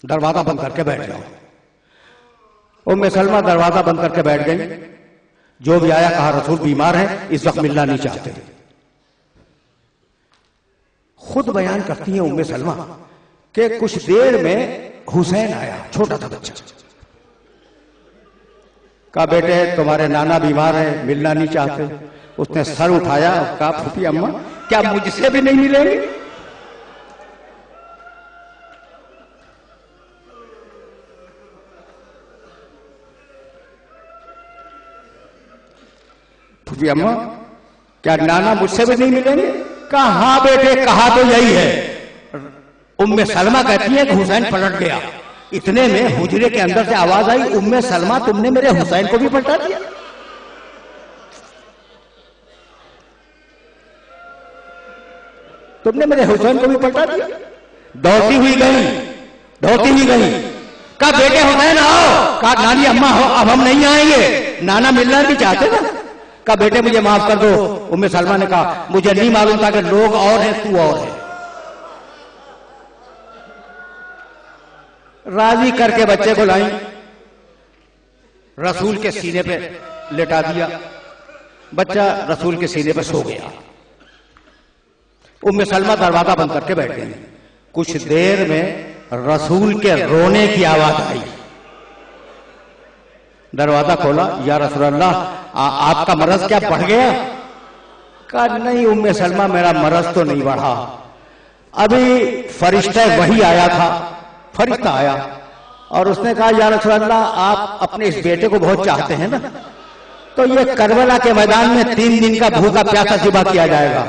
A: दरवाजा बंद करके बैठ जाओ। उम्मे सलमा दरवाजा बंद करके बैठ गई। जो भी आया कहा रसूल बीमार है, इस वक्त मिलना नहीं चाहते। खुद बयान करती है उम्मे सलमा कि कुछ देर में हुसैन आया, छोटा था बच्चा। कहा बेटे तुम्हारे नाना बीमार है, मिलना नहीं चाहते। उसने सर उठाया और कहा फूफी अम्मा क्या मुझसे भी नहीं मिलेंगे? फूफी अम्मा क्या नाना मुझसे भी नहीं मिलेंगे? कहा हाँ बेटे, कहा तो यही है। उम्मे सलमा कहती है कि हुसैन पलट गया। इतने में हुजरे के अंदर से आवाज आई, उम्मे सलमा तुमने मेरे हुसैन को भी पलटा दिया। तुमने मेरे हुसैन को भी पलटा दिया। दौड़ती हुई गई, दौड़ती हुई गई। कहा बेटे हुसैन आओ। कहा नानी अम्मा हो, अब हम नहीं आएंगे, नाना मिलना नहीं चाहते ना। कहा बेटे मुझे माफ कर दो। उम्मे सलमा ने कहा मुझे नहीं मालूम था कि लोग और हैं, तू और है। राजी करके बच्चे को लाई, रसूल के सीने पे लेटा दिया। बच्चा रसूल के सीने पे सो गया। उम्मे सलमा दरवाजा बंद करके बैठ गई। कुछ देर में रसूल के रोने की आवाज आई। दरवाजा खोला, या रसूल अल्लाह आपका मरज क्या बढ़ गया? कहा नहीं उम्मे सलमा मेरा मरज तो नहीं बढ़ा, अभी फरिश्ता वही आया था। फरिश्ता आया और उसने कहा या रसूल अल्लाह आप अपने इस बेटे को बहुत चाहते हैं ना, तो ये करबला के मैदान में 3 दिन का भूखा प्यासा ज़िबा किया जाएगा।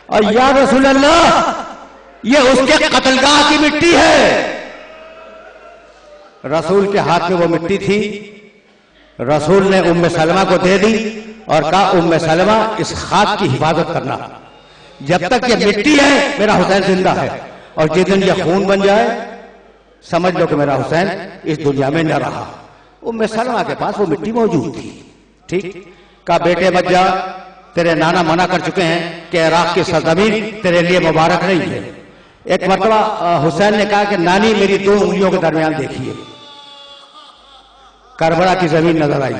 A: और या रसूल अल्लाह ये उसके कत्लगाह की मिट्टी है। रसूल के हाथ में वो मिट्टी थी। रसूल ने उम्मे सलमा को दे दी और कहा उम्मे सलमा इस खाक की हिफाजत करना, जब तक ये मिट्टी है मेरा हुसैन जिंदा है, और जिस दिन ये खून बन जाए समझ लो कि मेरा हुसैन इस दुनिया में न रहा। उम्मे सलमा के पास वो मिट्टी मौजूद थी। ठीक कहा बेटे मत जा, तेरे नाना मना कर चुके हैं कि इराक की सरजमीन तेरे लिए मुबारक नहीं है। एक मरतबा हुसैन ने कहा कि नानी मेरी 2 उंगलियों के दरमियान देखिए। करबला की जमीन नजर आई।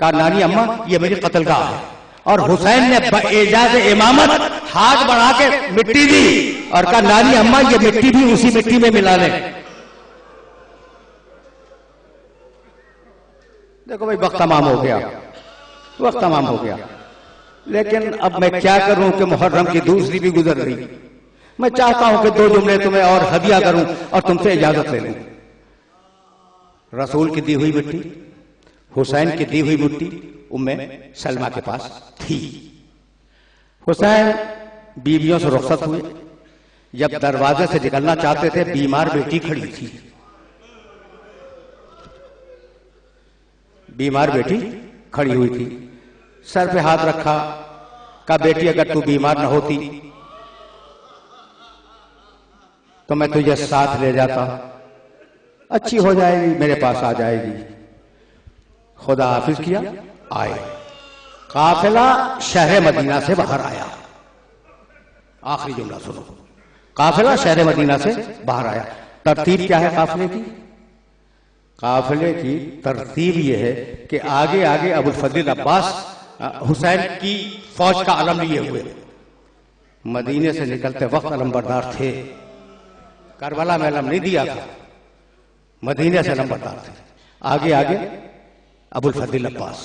A: कहा नानी अम्मा ये मेरी कत्लगाह है। और हुसैन ने एजाज इमामत हाथ बढ़ा के मिट्टी दी और कहा नानी अम्मा ये मिट्टी भी उसी मिट्टी में मिला ले। देखो भाई वक्त तमाम हो गया, वक्त तमाम हो गया, लेकिन अब मैं क्या करूं कि मुहर्रम की दूसरी भी गुजर गई। मैं चाहता हूं कि 2 जुमले तुम्हें और हदिया करूं और तुमसे इजाजत ले लूं। रसूल की दी हुई मिट्टी, हुसैन की दी हुई मिट्टी उम्मे सलमा के पास थी। हुसैन बीवियों से रुखसत हुए। जब दरवाजे से निकलना चाहते थे बीमार बेटी खड़ी थी। बीमार बेटी खड़ी हुई थी, सर पे हाथ रखा। कहा बेटी अगर तू बीमार न होती तो मैं तुझे साथ ले जाता, अच्छी हो जाएगी, मेरे पास आ जाएगी। खुदा हाफिज किया, आए। काफिला शहर मदीना से बाहर आया। आखिरी जुमला सुनो, काफिला शहर मदीना से बाहर आया। तरतीब क्या है काफिले की? काफिले की तरतीब यह है कि आगे आगे अबुल फजल अब्बास हुसैन की फौज का अलम लिए हुए मदीने से निकलते वक्त अलमबरदार थे। करबला में अलम नहीं दिया था, मदीने से अलमबरदार थे। आगे आगे अबुल फजल अब्बास,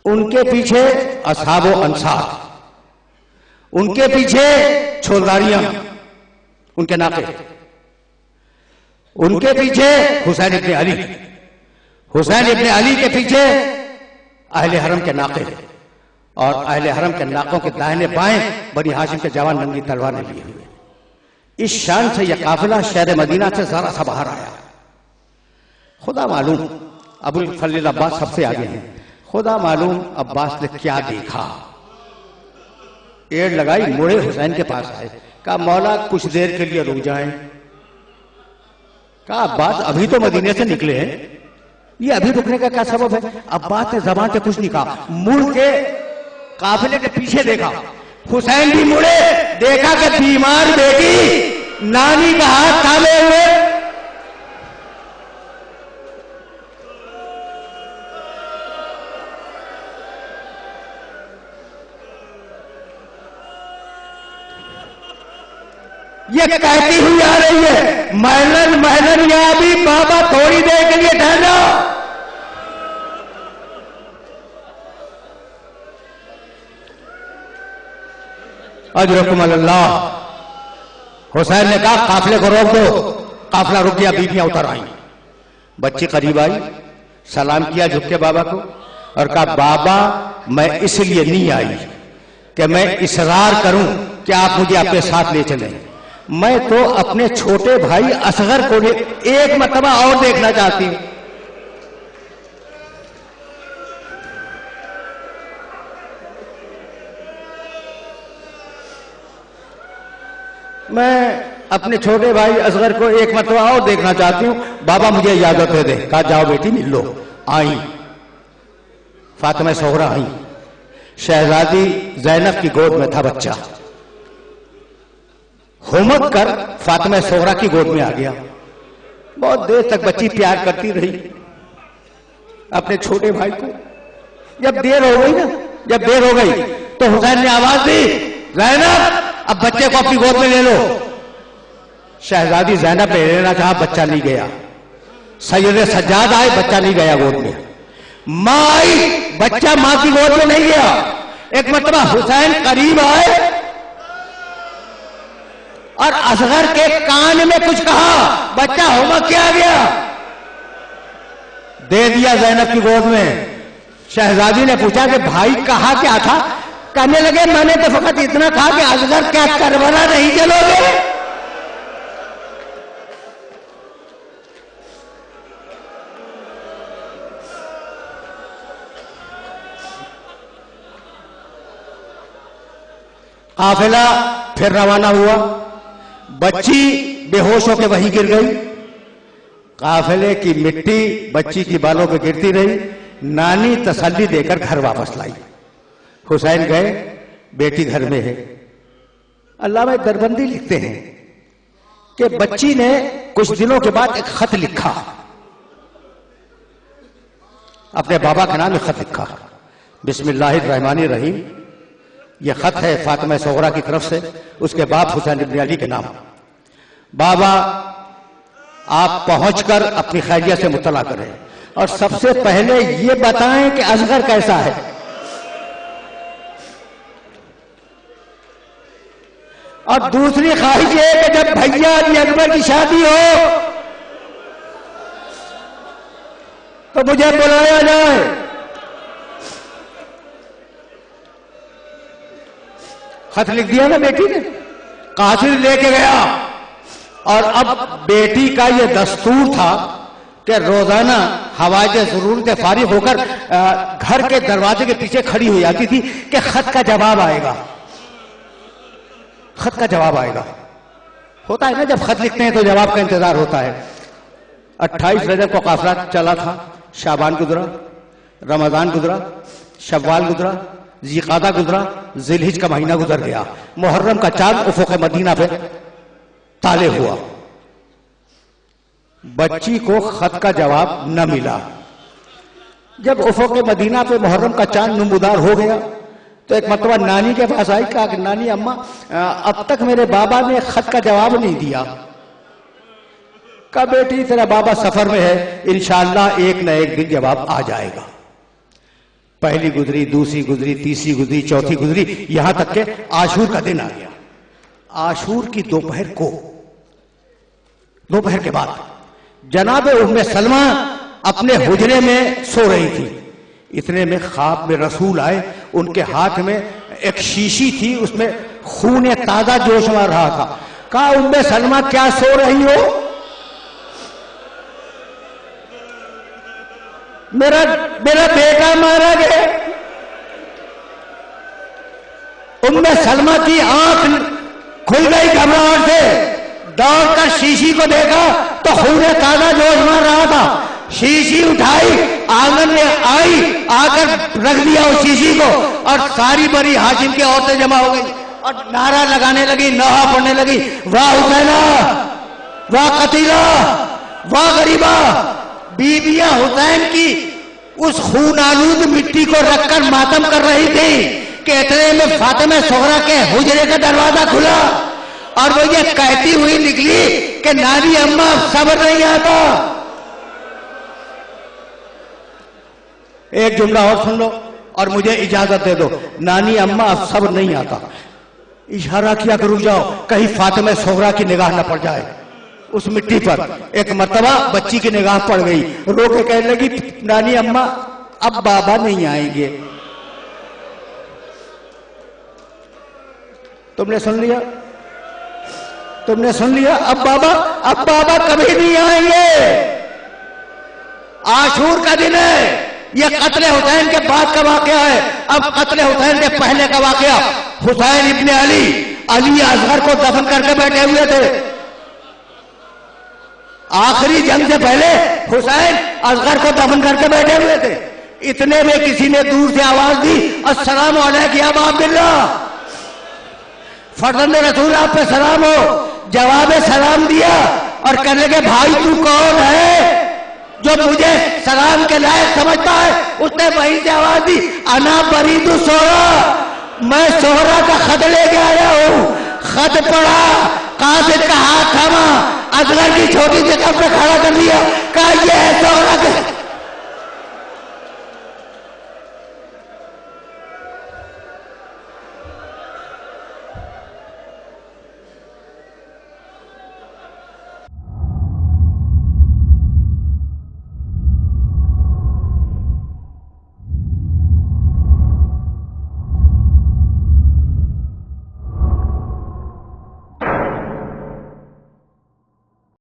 A: उनके पीछे असहाबो अंसार, उनके पीछे छोलदारियां, उनके नाके, उनके पीछे हुसैन इब्ने अली, हुसैन इब्ने अली के पीछे अहले हरम के नाके, और अहले हरम के नाकों के दाहिने बाएं बनी हाशिम के जवान नंगी तलवारें लिए हुए। इस शान से यह काफिला शहर मदीना से जरा सा बाहर आया। खुदा मालूम अबुल फजल अब्बास सबसे आगे हैं। खुदा मालूम अब्बास ने क्या देखा। एड़ लगाई, मुड़े हुसैन के पास आए। कहा मौला कुछ देर के लिए रुक जाएं। कहा अब्बास अभी तो मदीने से निकले हैं, ये अभी रुकने का क्या सबब है? अब्बास ने जबान से कुछ नहीं कहा, मुड़ के काफिले के पीछे देखा। हुसैन भी मुड़े, देखा कि बीमार बेटी नानी का हाथ थामे हुए। ये कहती हुई आ रही है, महलन महलन या अभी बाबा थोड़ी देर के लिए ठहर जाओ। अजरकुम अल्लाह। हुसैन ने कहा काफिले को रोक दो। काफिला रुक गया, बीबियां उतर आई। बच्ची करीब आई, सलाम किया झुक के बाबा को और कहा बाबा मैं इसलिए नहीं आई कि मैं इसरार करूं कि आप मुझे अपने साथ ले चलें। मैं तो अपने छोटे भाई असगर को एक मर्तबा और देखना चाहती हूं। मैं अपने छोटे भाई असगर को एक मर्तबा और देखना चाहती हूं, बाबा मुझे इजाजत दे दे। कहा जाओ बेटी मिल लो। आई फातिमा सोहरा आई। शहजादी जैनब की गोद में था बच्चा। हुमक कर फातिमा सोहरा की गोद में आ गया। बहुत देर तक बच्ची प्यार करती रही अपने छोटे भाई को। जब देर हो गई ना, जब देर हो गई तो हुसैन ने आवाज दी, जैनब अब बच्चे को अपनी गोद में ले लो। शहजादी जैनब ने लेना चाहा, बच्चा नहीं गया। सैयद सज्जाद आए, बच्चा नहीं गया गोद में। मां आई, बच्चा मां की गोद में नहीं गया। एक मर्तबा हुसैन करीब आए और असगर के कान में कुछ कहा, बच्चा होमवर्क किया गया। दे दिया जैनब की गोद में। शहजादी ने पूछा कि भाई कहा क्या था? कहने लगे मैंने तो फकत इतना कहा कि असगर क्या करबला नहीं चलोगे? काफिला फिर रवाना हुआ। बच्ची बेहोश होकर वहीं गिर गई। काफिले की मिट्टी बच्ची की बालों पे गिरती रही। नानी तसल्ली देकर घर वापस लाई। हुसैन गए, बेटी घर में है। अल्लामा दरबंदी लिखते हैं कि बच्ची ने कुछ दिनों के बाद एक खत लिखा, अपने बाबा के नाम में खत लिखा, बिस्मिल्लाहिर्रहमानिर्रहीम। यह खत है फातिमा सोहरा की तरफ से उसके बाप हुसैन इब्न अली के नाम। बाबा आप पहुंचकर अपनी खैरियत से मुतला करें और सबसे पहले ये बताएं कि असगर कैसा है। और दूसरी ख्वाहिश है कि जब भैया अली अकबर की शादी हो तो मुझे बुलाया जाए। खत लिख दिया ना बेटी ने, कासिद लेके गया। और अब बेटी का यह दस्तूर था कि रोजाना हवाजे जरूरत फारिग होकर घर के दरवाजे के पीछे खड़ी हो जाती थी कि खत का जवाब आएगा, खत का जवाब आएगा। होता है ना जब खत लिखते हैं तो जवाब का इंतजार होता है। 28 रजब को काफिला चला था। शाबान गुजरा, रमजान गुजरा, शव्वाल गुजरा, ज़िक़ादा गुजरा, ज़िलहिज का महीना गुजर गया। मुहर्रम का चांद उफ़ुक़ मदीना पे ताले हुआ। बच्ची को खत का जवाब न मिला। जब उफ़ुक़ मदीना पे मुहर्रम का चांद नमूदार हो गया तो एक मरतबा नानी के पास आई। कहा कि नानी अम्मा अब तक मेरे बाबा ने खत का जवाब नहीं दिया। कहा बेटी तेरा बाबा सफर में है, इंशाअल्लाह एक न एक दिन जवाब आ जाएगा। पहली गुजरी, दूसरी गुजरी, तीसरी गुजरी, चौथी गुजरी, यहां तक के आशूर का दिन आ गया। आशूर की दोपहर के बाद जनाब उम्मे सलमा अपने हुजरे में सो रही थी। इतने में ख्वाब में रसूल आए। उनके हाथ में एक शीशी थी, उसमें खून ताजा जोश मार रहा था। कहा उम्मे सलमा क्या सो रही हो? मेरा बेटा मारा गया। उम्मे सलमा की आंख खुल गई घबराहट से। दौड़कर शीशी को देखा तो खून ताजा जोश मार रहा था। शीशी उठाई, आंगन में आई, आकर रख दिया उस शीशी को और सारी बड़ी हाशिम की औरतें जमा हो गई। और नारा लगाने लगी, नौहा पढ़ने लगी, वाह हुसैना, वाह कतीला, वाह गरीबा। बीबियां हुसैन की उस खून आलूद मिट्टी को रखकर मातम कर रही थी कि इतने में फातिमा सुगरा के हुजरे का दरवाजा खुला और वो ये कहती हुई निकली कि नानी अम्मा सब्र नहीं आता। एक जुमला और सुन लो और मुझे इजाजत दे दो। नानी अम्मा अब सब्र नहीं आता। इशारा किया कि रुक जाओ, कहीं फातिमा सुगरा की निगाह न पड़ जाए उस मिट्टी पर। एक मर्तबा बच्ची की निगाह पड़ गई, रो के कहने लगी, नानी अम्मा अब बाबा नहीं आएंगे। तुमने सुन लिया, तुमने सुन लिया, अब बाबा कभी नहीं आएंगे। आशूर का दिन है, यह कत्ले हुसैन के बाद का वाकया है। अब कत्ले हुसैन के पहले का वाकया, हुसैन इब्ने अली असगर को दफन करके बैठे हुए थे। आखिरी जंग से पहले हुसैन असगर को दफन करके बैठे हुए थे। इतने में किसी ने दूर से आवाज दी, अस्सलाम वालेकुम या अबा अब्दुल्लाह, फर्जंद रसूल आप पे सलाम हो। जवाब सलाम दिया और कहने लगे, भाई तू कौन है जो मुझे सलाम के लायक समझता है? उसने वहीं से आवाज दी, अना बरीदु सोहरा, मैं सोहरा का खत लेके आया हूं। खत पढ़ा, कासिद का हाथ थामा, असगर की छोटी सी कप पे खड़ा कर दिया, कहा ये है सोहरा का